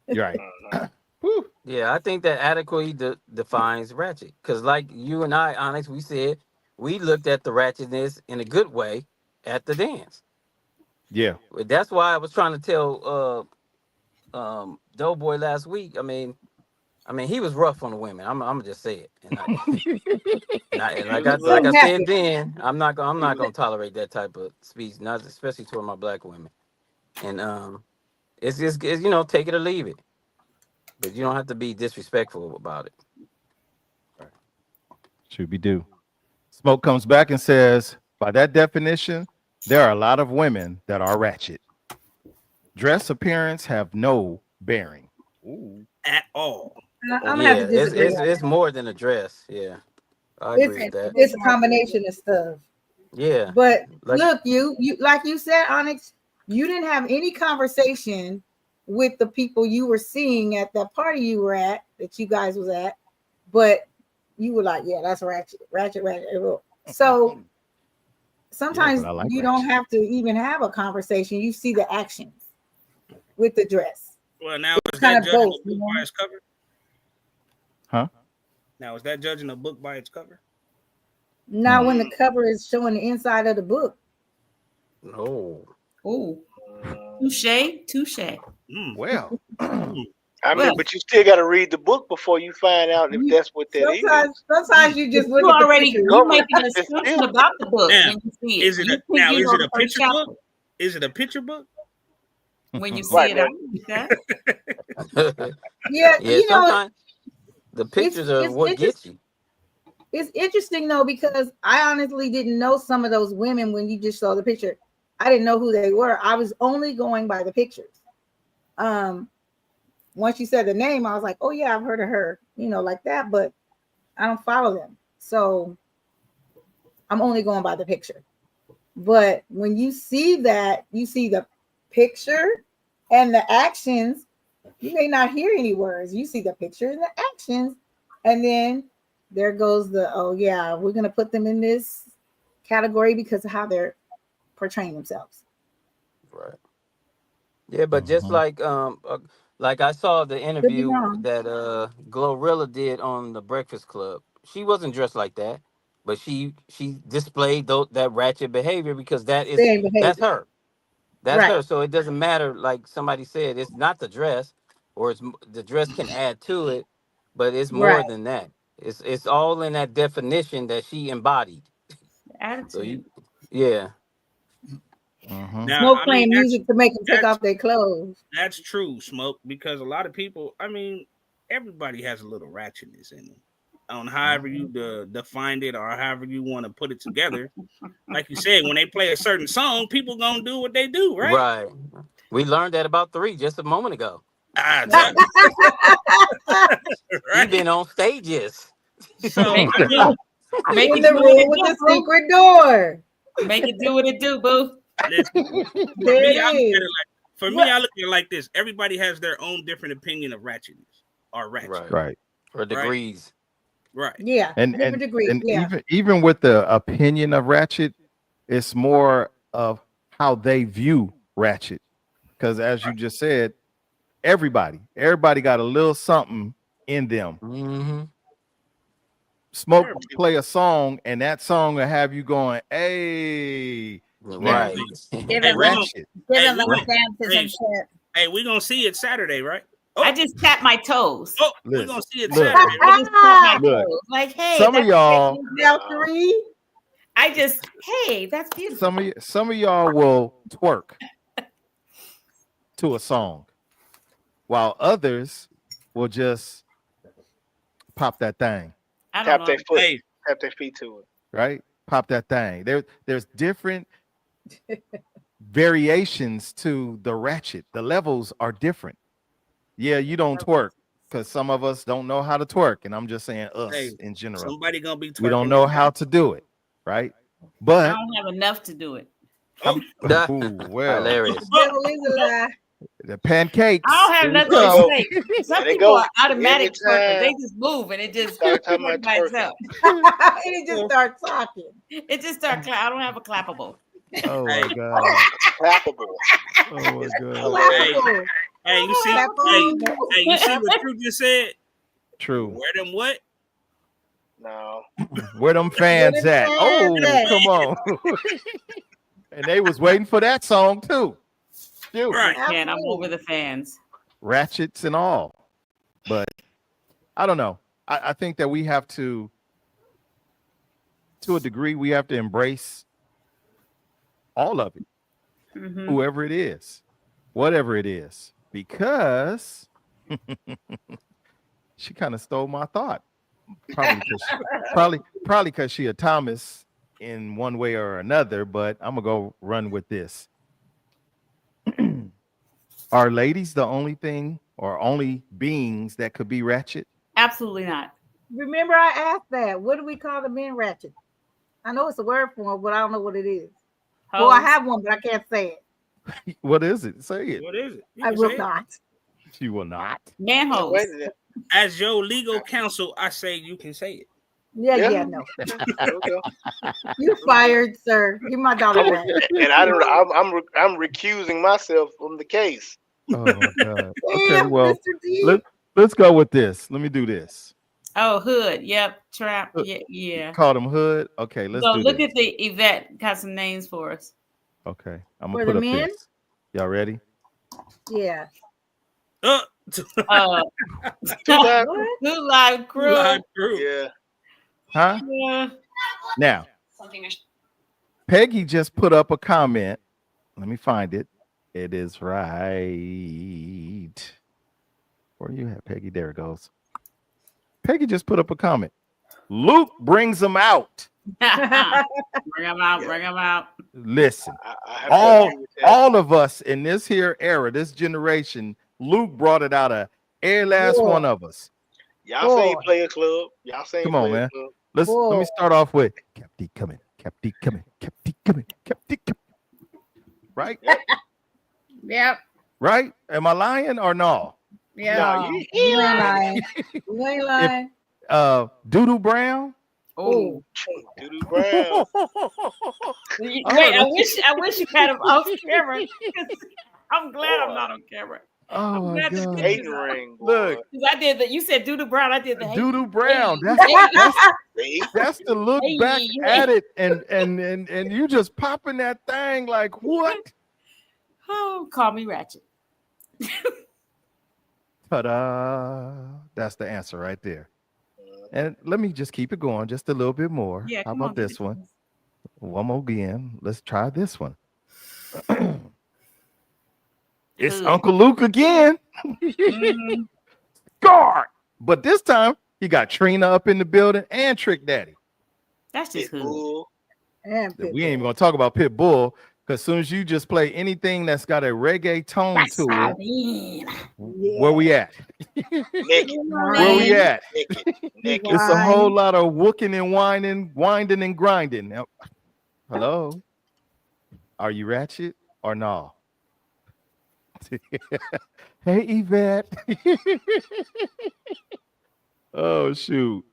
You're right. Whew. Yeah, I think that adequately defines ratchet. Because, like you and I, Onyx, we said we looked at the ratchetness in a good way at the dance. Yeah. That's why I was trying to tell Doughboy last week. I mean, he was rough on the women. I'm gonna just say it. And like I said then, I'm not gonna tolerate that type of speech, not especially toward my black women. And it's just take it or leave it. But you don't have to be disrespectful about it. Should be do. Smoke comes back and says, by that definition, there are a lot of women that are ratchet. Dress appearance have no bearing. Ooh, at all. I'm gonna have Yeah, to disagree. it's more than a dress. Yeah, I agree with that. It's a combination of stuff. Yeah, But like look, you like you said, Onyx, you didn't have any conversation with the people you were seeing at that party you were at, that you guys was at, but you were like, yeah, that's ratchet. So sometimes but I like you ratchet. don't have to even have a conversation. You see the actions with the dress. Well, now It's is kind that of judging both, a book by its cover? Huh? Now is that judging a book by its cover? Not when the cover is showing the inside of the book. no. Oh, touche. Well, I mean, but you still got to read the book before you find out if that's what that is. Sometimes you just look You at the already picture. you make an It's assumption still- about the book Now, when you see it. is it You a, think now? you Is know it the a first picture chapter book? Is it a picture book? when you see Right, it. man. I think that. Yeah, Yeah, you know, sometimes the pictures are what gets you. it's interesting though, because I honestly didn't know some of those women when you just saw the picture. I didn't know who they were. I was only going by the pictures. Once you said the name, I was like, oh yeah, I've heard of her, like that, but I don't follow them. So I'm only going by the picture. But when you see that, you see the picture and the actions, you may not hear any words. You see the picture and the actions, and then there goes the, oh yeah, we're gonna put them in this category because of how they're portraying themselves. Right. Yeah, but just like I saw the Could be interview wrong. that Glorilla did on the Breakfast Club. She wasn't dressed like that, but she displayed that ratchet behavior because Same that's behavior. her. That's Right. her. So it doesn't matter. Like somebody said, it's not the dress, or the dress can add to it, but it's more Right. than that. It's all in that definition that she embodied. So Attitude. yeah, Now, Smoke I mean, playing music to make them take off their clothes. that's true, Smoke, because a lot of people, I mean, everybody has a little ratchetness in them. On however you define it or however you want to put it together. Like you said, when they play a certain song, people gonna do what they do, right? right. We learned that about 3 just a moment ago. Right. You've been on stages. So Make I mean, make In it the do what room it with do, the boo. secret door. Make it do what it do, boo. listen, There it I look at is. it like, I look at it like this. Everybody has their own different opinion of ratchetness or ratchet. Right. Or degrees. Right. Yeah, and different degrees. Yeah. even with the opinion of ratchet, it's more of how they view ratchet. Because as you just said, everybody got a little something in them. Mm-hmm. Smoke play a song, and that song will have you going, hey, now Right. Giving ratchet. them we little gonna- dances and shit. Hey, we're gonna see it Saturday, right? I just tap my toes. Oh, we're gonna see it Look. Saturday. I Right? just tap my Look. toes. Like, hey, Some of that's y'all, Valkyrie. I just, hey, that's beautiful. some of y'all will twerk to a song, while others will just pop that thing. I don't Tap know. their foot. Hey, Tap their feet to it. Right? Pop that thing. There's different variations to the ratchet. The levels are different. Yeah, you don't twerk because some of us don't know how to twerk, and I'm just saying us hey, in general. somebody gonna be twerking. We don't know how to do it, right? I But don't have enough to do it. ooh, well, Hilarious. Devil is a lie. the pancakes. I don't have here we nothing to come. say. Some There they people go. are automatic twerkers. Anytime. They just move and it just Start talking works about by twerking. itself. And it just starts talking. It just start. I don't have a clappable. Oh my Hey. god. Clappable. Oh my god. Clappable. Hey, you see? Clappable. Hey, you see what you just said? True. Wear them what? No. Where them fans them at? fans Oh, at? come on. And they was waiting for that song too. Shoot. Right. Man, I'm over the fans. Ratchets and all. But I don't know. I think that we have to a degree, we have to embrace all of it, Mhm. whoever it is, whatever it is, because she kind of stole my thought. Probably because she a Thomas in one way or another, but I'm gonna go run with this. Are ladies the only thing or only beings that could be ratchet? Absolutely not. Remember, I asked that. What do we call the men ratchet? I know it's a word for it, but I don't know what it is. Well, I have one, but I can't say it. What is it? Say it. What is it? You I can will say it. not. You will not. Manholes. Wait a minute. As your legal counsel, I say you can say it. Yeah, no. Okay. You fired, sir. Give my dollar back. And I'm recusing myself from the case. Oh my God. Okay, Damn, well, Mr. D. let's go with this. Let me do this. Oh, hood. Yep. Trap. Yeah. Call them hood. Okay, let's So do look this. at the Yvette got some names for us. Okay, I'm For gonna the put up men? this. Y'all ready? Yeah. Good What? Live Crew. Live crew. Yeah. Huh? Yeah. Now, Peggy just put up a comment. Let me find it. It is right. Where you at, Peggy? There it goes. Peggy just put up a comment. Luke brings them out. Bring them out. Yeah. Bring them out. Listen, I have to agree with that. all of us in this here era, this generation, Luke brought it out of every last Boy. one of us. Y'all say Boy. Player Club. Y'all say Come on, Player man. Club. Let Boy. me start off with Captain coming, Captain coming, Captain coming, Captain coming. Right? Yep. Right? Am I lying or no? Yeah. No, No, you you ain't lying. lying. You ain't lying. Doodoo Brown. Oh. Doodoo Brown. Wait, Oh, I wish you had him off camera. I'm glad I'm Boy. not on camera. Oh I'm my glad this God. picture's Hating on. ring, boy. Look, 'Cause I did that. You said Doodoo Brown. I did the Doodoo hey. Brown. See? That's to look Hey, back hey. at it and you just popping that thing like what? Oh, call me Ratchet. Ta-da! That's the answer right there. And let me just keep it going just a little bit more. Yeah, How come about on, this one? One more again. Let's try this one. It's Hood. Uncle Luke again. Mhm. Guard. But this time he got Trina up in the building and Trick Daddy. That's just hood. Pitbull. And We ain't even gonna talk about Pit Bull because as soon as you just play anything that's got a reggae tone That's to what I it, mean. where we at? Naked. Where we at? Naked. Naked. It's a whole Wine. lot of wooking and whining, winding and grinding. Now, hello, are you ratchet or no? Hey, Yvette. Oh shoot!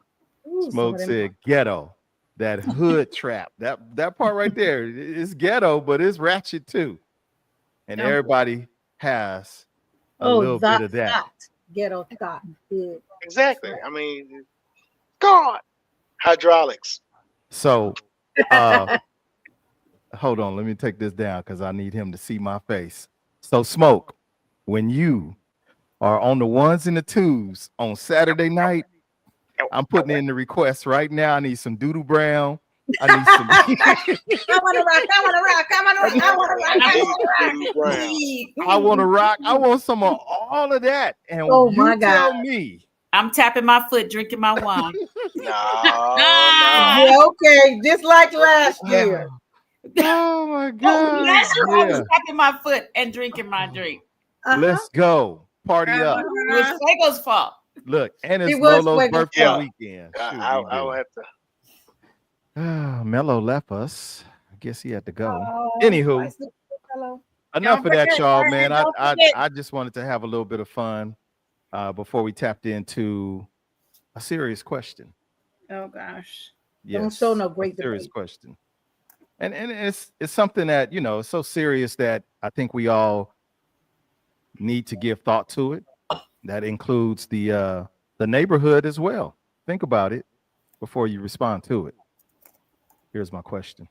Ooh, some Smoke of them- said ghetto. That hood trap. That part right there is ghetto, but it's ratchet too. And Yeah. everybody has a Oh, little bit of that. Scott. Ghetto Scott. Yeah. Exactly. I mean, God. Hydraulics. So hold on, let me take this down because I need him to see my face. So Smoke, when you are on the ones and the twos on Saturday night, I'm putting in the request right now. I need some Doodoo Brown. I need some. I want to rock. I want to rock. I want to rock. I want to rock. I want to rock. Doodoo Brown. I want to rock. I want some of all of that. And Oh, you my tell God. me. I'm tapping my foot, drinking my wine. No. Yeah, okay, just like last year. Oh my Oh, God. last year I was Yeah. tapping my foot and drinking my drink. Let's go. Party up. It was Fuego's fault. Look, and it's It was Lolo's Fuego's birthday fault. weekend. Shoot, I we will do. have to. Mello left us. I guess he had to go. Oh, Anywho, nice little fellow. enough Don't of that, forget, y'all, Aaron, man. don't forget. I just wanted to have a little bit of fun before we tapped into a serious question. Oh gosh. Don't show no a great serious debate. question. And it's something that, you know, it's so serious that I think we all need to give thought to it. That includes the neighborhood as well. Think about it before you respond to it. Here's my question.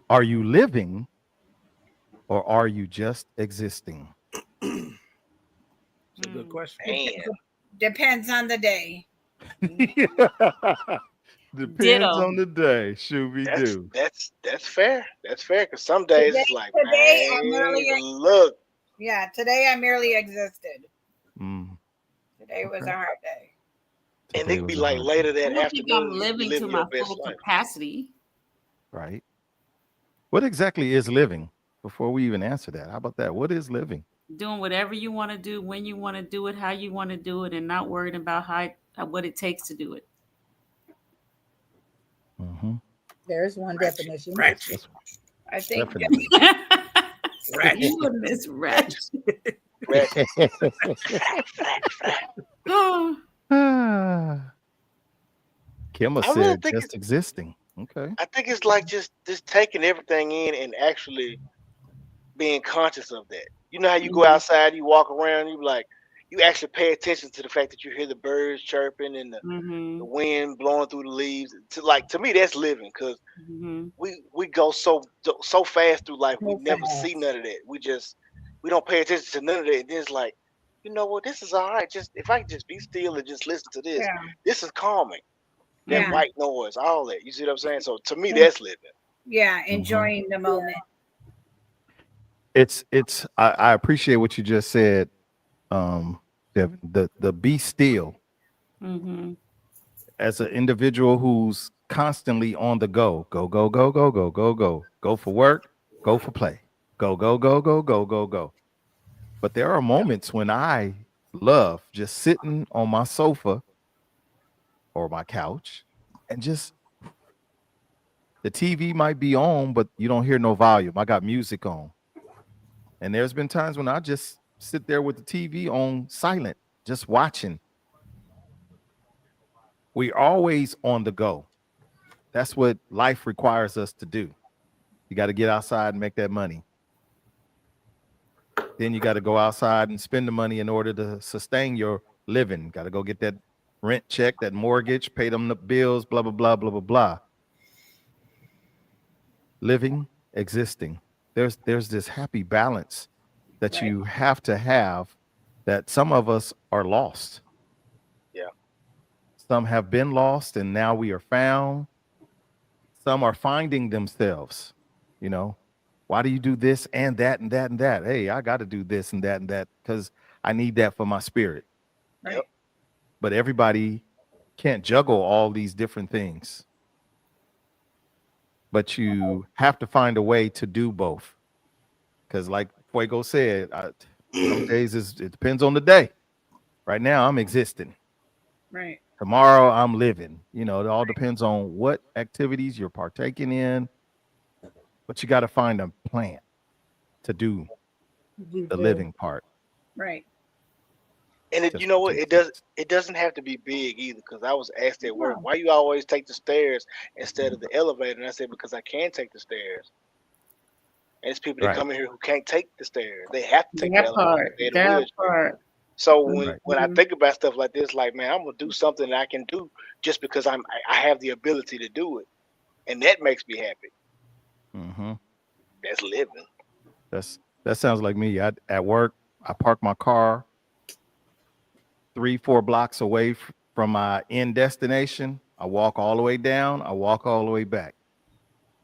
Are you living or are you just existing? It's a good question. Man. Depends on the day. Depends Ditto. on the day. Should we do? That's fair. That's fair. Because some days it's like, today I man, merely- look. Yeah, today I merely existed. Mm, Today was a hard day. And today it be was a like hard later I that don't think afternoon. I'm you living live to your my best full life. capacity. Right. What exactly is living? Before we even answer that, how about that? What is living? Doing whatever you want to do, when you want to do it, how you want to do it, and not worried about what it takes to do it. Mm-hmm. There's one definition. Ratchet. I think Definitely. Ratchet. You and Miss Ratchet. Ratchet. Oh, Ah, Kimma I really said think just existing. Okay. I think it's like just taking everything in and actually being conscious of that. You know how you go outside, you walk around, you like you actually pay attention to the fact that you hear the birds chirping and the wind blowing through the leaves. To me, that's living because we go so fast through life, we So never see fast. none of that. We don't pay attention to none of that. And then it's like, you know what, this is all right. Just if I can just be still and just listen to this, yeah, this is calming. That yeah, white noise, all that. You see what I'm saying? So to me, that's living. yeah. Mhm. Enjoying the moment. It's I appreciate what you just said, Devin. The be still as an individual who's constantly on the go, go, go, go, go, go, go, go, go for work, go for play, go, go, go, go, go, go, go. But there are moments when I love just sitting on my sofa or my couch and just the TV might be on, but you don't hear no volume. I got music on. And there's been times when I just sit there with the TV on silent, just watching. We're always on the go. That's what life requires us to do. You got to get outside and make that money. Then you got to go outside and spend the money in order to sustain your living. Got to go get that rent check, that mortgage, pay them the bills, blah, blah, blah, blah, blah, blah. Living, existing. There's this happy balance that you have to have that some of us are lost. Yeah. Some have been lost and now we are found. Some are finding themselves, you know. Why do you do this and that and that and that? Hey, I got to do this and that because I need that for my spirit. Yep. But everybody can't juggle all these different things. But you have to find a way to do both. Because, like Fuego said, some days it depends on the day. Right now, I'm existing. Right. Tomorrow, I'm living. You know, it all depends on what activities you're partaking in. But you got to find a plan to do the living part. Right. And Just you know what? to exist. It doesn't have to be big either. Because I was asked at work, why you always take the stairs instead of the elevator? And I said because I can take the stairs. And it's people that Right. come in here who can't take the stairs. They have to take the that elevator. part. They're in a That wheelchair. part. So Right. when I think about stuff like this, like man, I'm gonna do something that I can do just because I have the ability to do it, and that makes me happy. Mm-hmm. That's living. That sounds like me. At work, I park my car 3-4 blocks away from my end destination. I walk all the way down. I walk all the way back.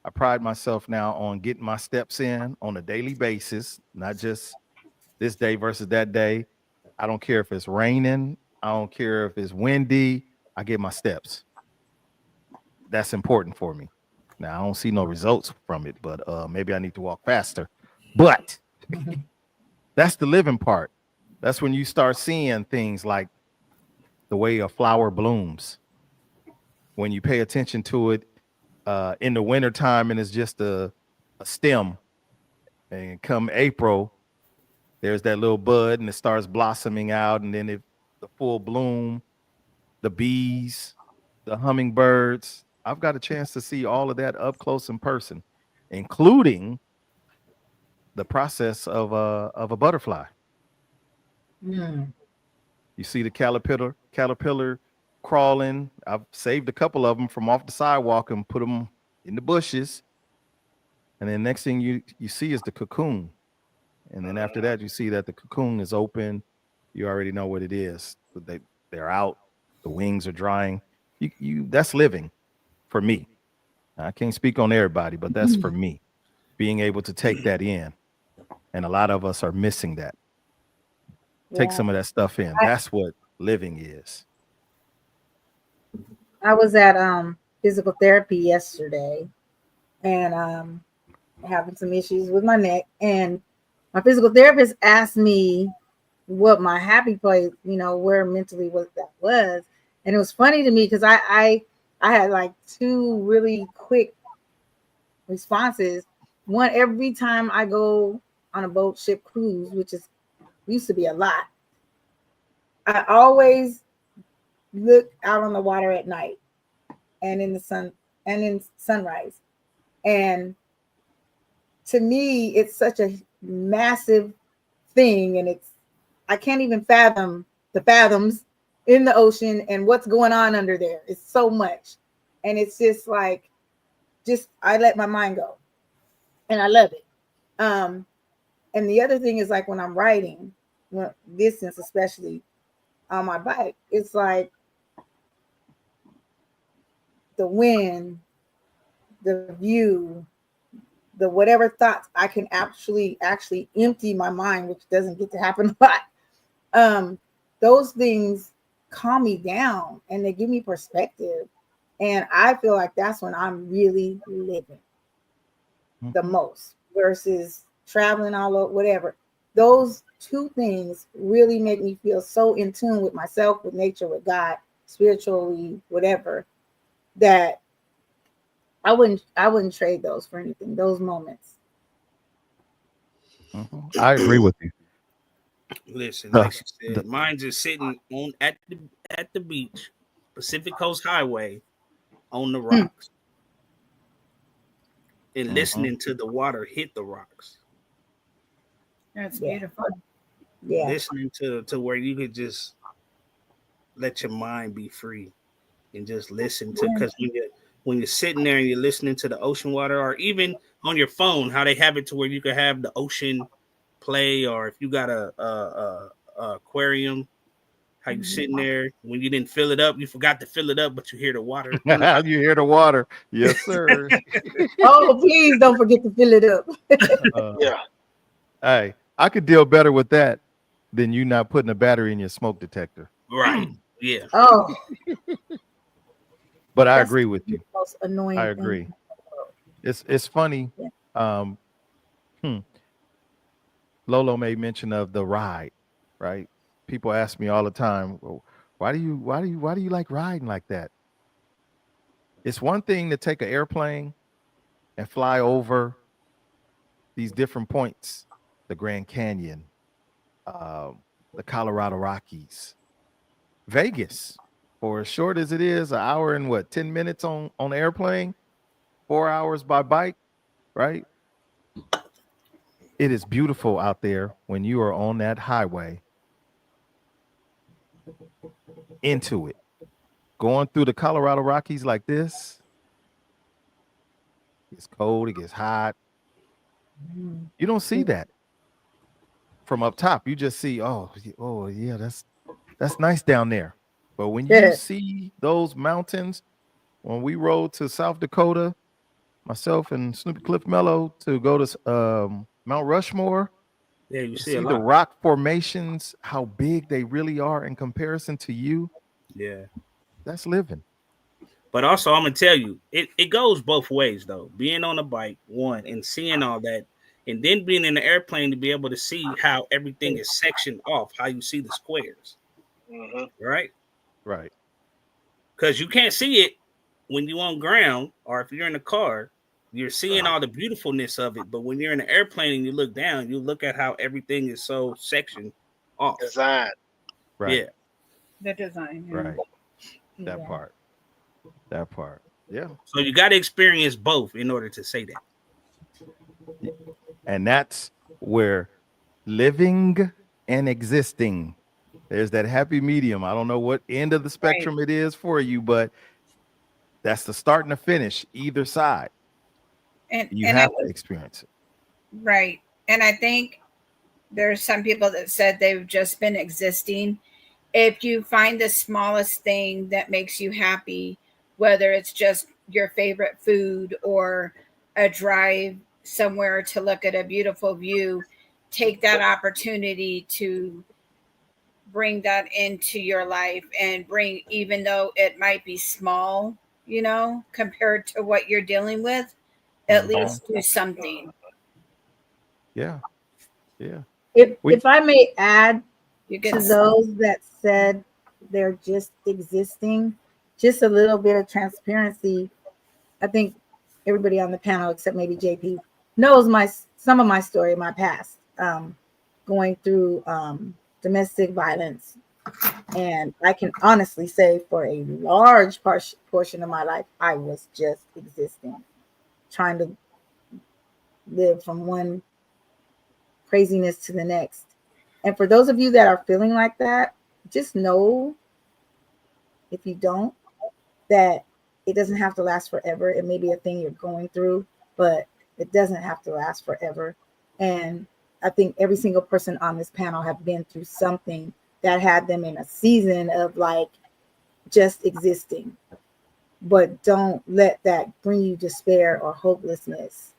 I pride myself now on getting my steps in on a daily basis, not just this day versus that day. I don't care if it's raining. I don't care if it's windy. I get my steps. That's important for me. Now I don't see no results from it, but maybe I need to walk faster. But that's the living part. That's when you start seeing things like the way a flower blooms. When you pay attention to it in the wintertime and it's just a stem. And come April, there's that little bud and it starts blossoming out. And then the full bloom, the bees, the hummingbirds. I've got a chance to see all of that up close in person, including the process of a butterfly. Mm. You see the caterpillar crawling. I've saved a couple of them from off the sidewalk and put them in the bushes. And then next thing you see is the cocoon. And then after that, you see that the cocoon is open. You already know what it is. They're out. The wings are drying. That's living for me. I can't speak on everybody, but that's for me. Being able to take that in. And a lot of us are missing that. Take some of that stuff in. That's what living is. I was at physical therapy yesterday, and having some issues with my neck. And my physical therapist asked me what my happy place, where mentally what that was. And it was funny to me because I had like two really quick responses. One, every time I go on a boat, ship, cruise, which is used to be a lot, I always look out on the water at night and in the sun and in sunrise. And to me, it's such a massive thing, and I can't even fathom the fathoms in the ocean and what's going on under there. It's so much. And it's just like, I let my mind go. And I love it. And the other thing is like when I'm riding, distance, especially on my bike, it's like the wind, the view, the whatever thoughts I can actually empty my mind, which doesn't get to happen a lot. Those things calm me down and they give me perspective. And I feel like that's when I'm really living the most versus traveling all over, whatever. Those two things really make me feel so in tune with myself, with nature, with God, spiritually, whatever, that I wouldn't trade those for anything, those moments. I agree with you. Listen, like she said, mine's just sitting on at the beach, Pacific Coast Highway, on the rocks, and listening to the water hit the rocks. That's beautiful. Yeah. Listening to where you could just let your mind be free and just listen to, because when you're sitting there and you're listening to the ocean water, or even on your phone, how they have it to where you can have the ocean play, or if you got a aquarium, how you sitting there when you didn't fill it up, you forgot to fill it up, but you hear the water. You hear the water, yes, sir. Oh, please don't forget to fill it up. Yeah. Hey, I could deal better with that than you not putting a battery in your smoke detector. Right. Yeah. Oh. But I agree with you. Most annoying I agree. thing. It's funny. Yeah. Lolo made mention of the ride, right? People ask me all the time, well, why do you like riding like that? It's one thing to take an airplane and fly over these different points, the Grand Canyon, the Colorado Rockies, Vegas, for as short as it is, an hour and 10 minutes on the airplane, 4 hours by bike, right? It is beautiful out there when you are on that highway into it. Going through the Colorado Rockies like this, it's cold, it gets hot. You don't see that from up top. You just see, oh yeah, that's nice down there. But when you see those mountains, when we rode to South Dakota, myself and Snoopy Cliff Mello, to go to Mount Rushmore, yeah, you see see a lot. the rock formations, how big they really are in comparison to you. Yeah. That's living. But also, I'm gonna tell you, it goes both ways though. Being on a bike, one, and seeing all that, and then being in the airplane to be able to see how everything is sectioned off, how you see the squares, right? Right. Because you can't see it when you're on ground, or if you're in a car, you're seeing all the beautifulness of it. But when you're in an airplane and you look down, you look at how everything is so sectioned off. Design. Right. Yeah. The design. Yeah. Right. That part. That part. Yeah. So you got to experience both in order to say that. And that's where living and existing, there's that happy medium. I don't know what end of the spectrum it is for you, but that's the start and the finish, either side. And you have to experience it. Right. And I think there's some people that said they've just been existing. If you find the smallest thing that makes you happy, whether it's just your favorite food or a drive somewhere to look at a beautiful view, take that opportunity to bring that into your life and bring, even though it might be small, compared to what you're dealing with, at least do something. Yeah. If I may add You to can those that said they're just existing, just a little bit of transparency. I think everybody on the panel, except maybe JP, knows some of my story, my past, going through domestic violence. And I can honestly say for a large portion of my life, I was just existing, trying to live from one craziness to the next. And for those of you that are feeling like that, just know, if you don't, that it doesn't have to last forever. It may be a thing you're going through, but it doesn't have to last forever. And I think every single person on this panel have been through something that had them in a season of like just existing. But don't let that bring you despair or hopelessness.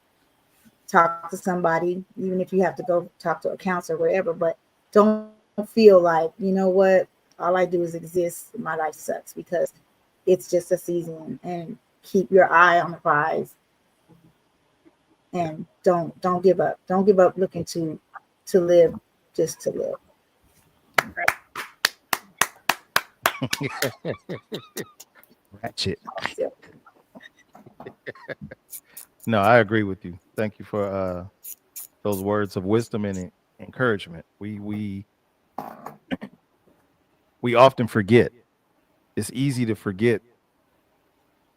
Talk to somebody, even if you have to go talk to a counselor, wherever, but don't feel like, you know what, all I do is exist. My life sucks, because it's just a season. And keep your eye on the prize. And don't give up. Don't give up looking to live just to live. Ratchet. So, No, I agree with you. Thank you for those words of wisdom and encouragement. We often forget. It's easy to forget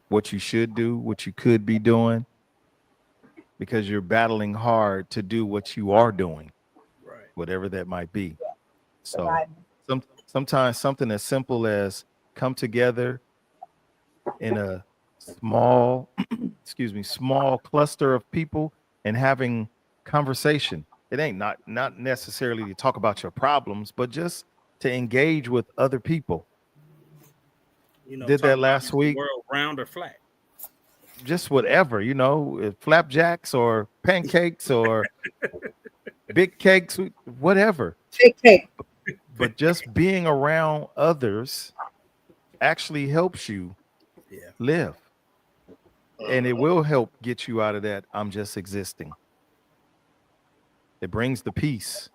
what you should do, what you could be doing, because you're battling hard to do what you are doing, Right. whatever that might be. So surviving. sometimes something as simple as come together in a small, small cluster of people and having conversation. It ain't not necessarily to talk about your problems, but just to engage with other people. You know, Did talk that about last is the week. world round or flat. Just whatever, flapjacks or pancakes or big cakes, whatever. Cake. But just being around others actually helps you Yeah. live. And it will help get you out of that I'm just existing. It brings the peace.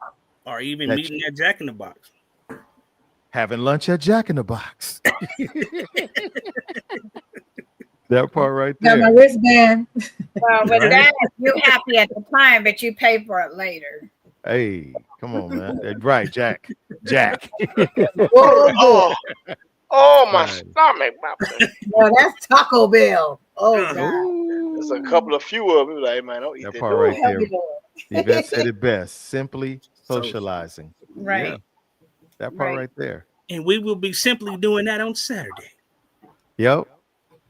Or even That meeting at Jack in the Box. Having lunch at Jack in the Box. That part right Got my there. wristband. Well, with Right? that, you happy at the time, but you pay for it later. Hey, come on, man. Right, Jack. Whoa, Oh my Right. stomach, my well, that's Taco Bell. Oh God. There's a couple of few of them. Like, man, don't eat That that. part Ooh, right help there. me, Lord. Yvette said it best. Simply socializing. Right. Yeah, that part right there. And we will be simply doing that on Saturday. Yep.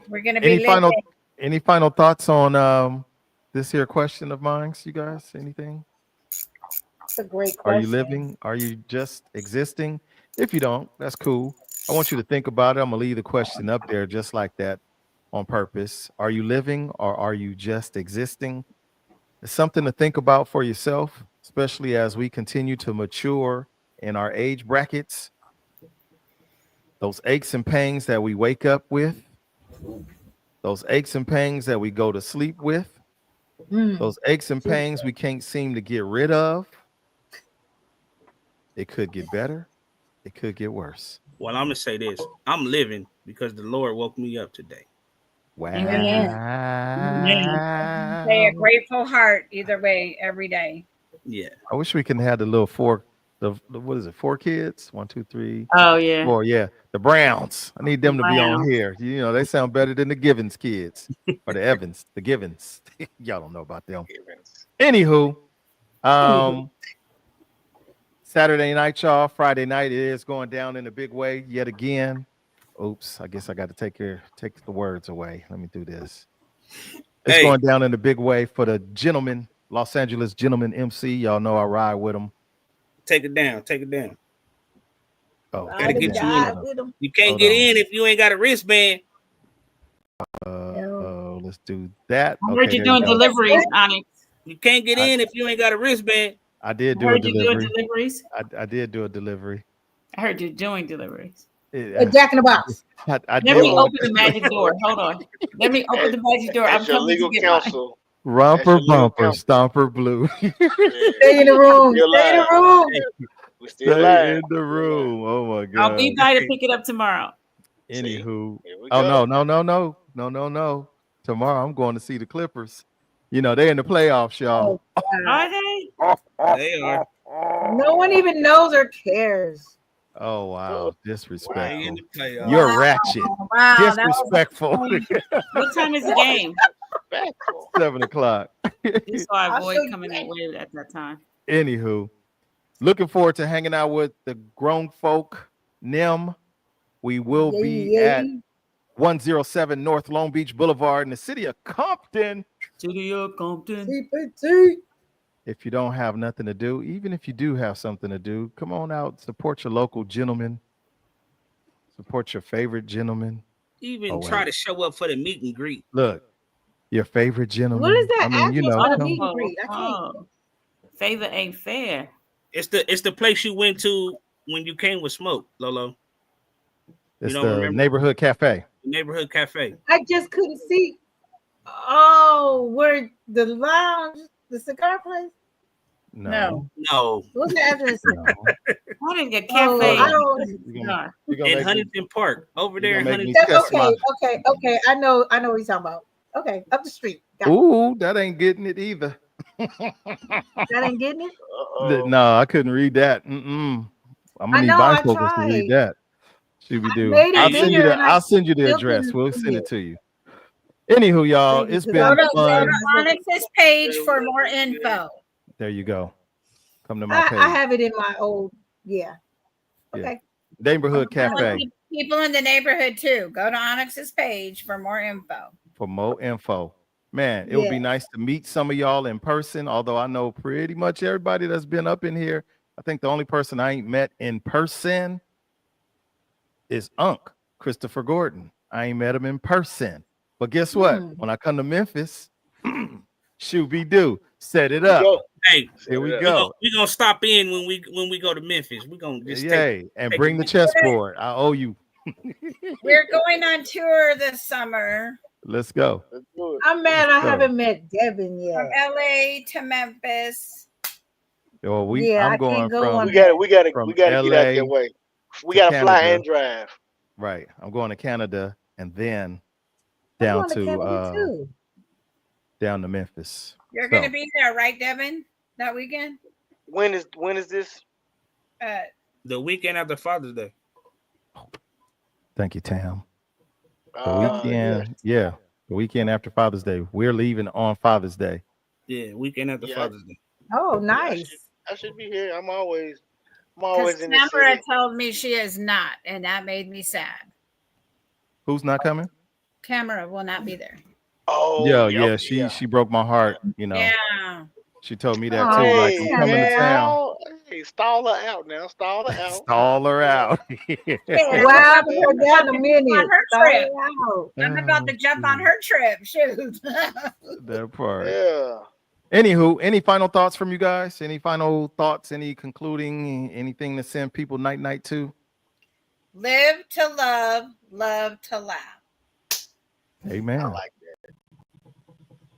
We're gonna be Any final thoughts on this here question of mine, you guys? Anything? That's a great Are you question. living? Are you just existing? If you don't, that's cool. I want you to think about it. I'm gonna leave the question up there just like that on purpose. Are you living or are you just existing? It's something to think about for yourself, especially as we continue to mature in our age brackets. Those aches and pains that we wake up with, those aches and pains that we go to sleep with, those aches and pains we can't seem to get rid of. It could get better. It could get worse. Well, I'm gonna say this: I'm living because the Lord woke me up today. Wow. Say a grateful heart either way every day. Yeah. I wish we can have the little what is it? 4 kids? 1, 2, 3, Oh yeah. 4. Yeah. The Browns. I need them to be on Browns. here. They sound better than the Givens kids or the Evans, the Givens. Y'all don't know about them. Anywho, Saturday night, y'all. Friday night it is going down in a big way yet again. Oops, I guess I got to take the words away. Let me do this. It's going down in a big way for the gentleman, Los Angeles gentleman MC. Y'all know I ride with him. Take it down. Take it down. Oh, gotta get you in. You can't Hold get on. in if you ain't got a wristband. Let's do that. I heard you doing deliveries, Onyx. You can't get in if you ain't got a wristband. I did do I a heard you doing delivery. deliveries. I did do a delivery. I heard you doing deliveries. Jack in the Box. I Let did me one. open the magic door. Hold on. Let me open the magic door. I'm As your coming legal to get counsel, Rumper your little bumper, count. stomper blue. Yeah. Stay in the room. Still Stay in the live. room. We still Stay live. in the room. Oh my I'll be God. by to pick it up tomorrow. See? Anywho. Here we Oh go. no. Tomorrow I'm going to see the Clippers. You know, they're in the playoffs, y'all. Oh, God. Are they? They are. No one even knows or cares. Oh wow, They disrespectful. in the playoffs. You're ratchet. Wow, that was Disrespectful. What time is the game? Respectful. 7:00. Just so I I'll avoid show you coming that. away at that time. Anywho, looking forward to hanging out with the grown folk. NIM. We will be at 107 North Long Beach Boulevard in the city of Compton. City of Compton. CPT. If you don't have nothing to do, even if you do have something to do, come on out, support your local gentleman, support your favorite gentleman. Even try to show up for the meet and greet. Look, your favorite gentleman. What is that? I mean, you know, Ask me come- meet and greet. I can't. Favor ain't fair. It's the place you went to when you came with Smoke, Lolo. it's don't the remember? neighborhood cafe. Neighborhood cafe. I just couldn't see. Oh, where the lounge, the cigar place? No. What's the address? What is a Oh, cafe? I don't. You're gonna In make me- Huntington Park. Over there you're in gonna make me Huntington test Park. Okay. I know what you're talking about. Okay, up the street. Got it. Ooh, that ain't getting it either. That ain't getting it. No, I couldn't read that. I'm gonna I need know, I bifocals to read tried. that. Shooby doo. made it I'll send you bigger the and I I'll send you the still address. couldn't We'll see send it. it to you. Anywho, y'all, Thank you, it's 'cause been I go don't to, see fun. Onyx's page for more info. There you go. Come to my I page. have it in my old. Yeah. Yeah. Okay. Neighborhood I want Cafe people in the neighborhood too. Go to Onyx's page for more info. for more info. Man, it would be Yeah. nice to meet some of y'all in person. Although I know pretty much everybody that's been up in here. I think the only person I ain't met in person is Christopher Gordon. I ain't met him in person. But guess what? When I come to Memphis, Shooby Doo, set it up. Hey, here we go. We're gonna stop in when we go to Memphis. We're gonna just Yay. And take bring a the picture. chessboard. I owe you. We're going on tour this summer Let's go. I'm mad I So- haven't met Devin yet. from LA to Memphis. Well, Yeah, I I'm going can't go from on We gotta from get out LA that way. We to gotta fly Canada. and drive. Right. I'm going to Canada and then I'm down going to Canada too. down to Memphis. You're So, going to be there, right, Devin? That weekend? When is this? The weekend after Father's Day. thank you, Tam. The Uh, weekend, yeah. The weekend after Father's Day. We're leaving on Father's Day. Yeah, weekend after Yeah. Father's Day. Oh, nice. I should be here. I'm always Because in the Tamara city. told me she is not, and that made me sad. Who's not coming? Tamara will not be there. Oh, Yeah. She broke my heart. You know, Yeah. she told me that Oh, too. Like, Hey, I'm coming to town. now, hey, stall her out now. Stall her out. Stall her out. Wow, we're down a minute. On her Start trip. it out. I'm about to jump on her trip. Shoot. That part. Yeah. Anywho, any final thoughts from you guys? Any final thoughts? Any concluding? Anything to send people night to? Live to love, love to laugh. Amen. I like that.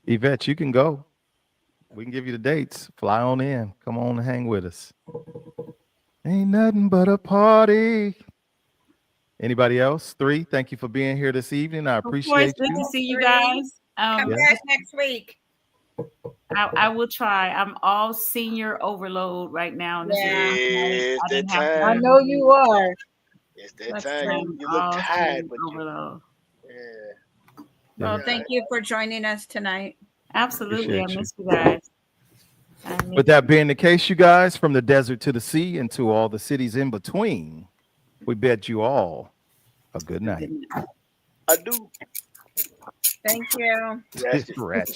Yvette, you can go. We can give you the dates. Fly on in. Come on and hang with us. Ain't nothing but a party. Anybody else? 3, thank you for being here this evening. I Of course, appreciate good you. to see you guys. Come Yeah. back next week. I will try. I'm all senior overload right now. And this is Yeah. last night. It's I didn't that have I time. know you are. It's that That's time. true. You look all tired, senior but you, overload. yeah. Well, Yeah. thank you for joining us tonight. Absolutely. I Appreciate you. miss you guys. I miss With that being the case, you guys, from the desert to the sea and to all the cities in between, we bid you all a good night. I do. Thank you. Ratchet. Ratchet.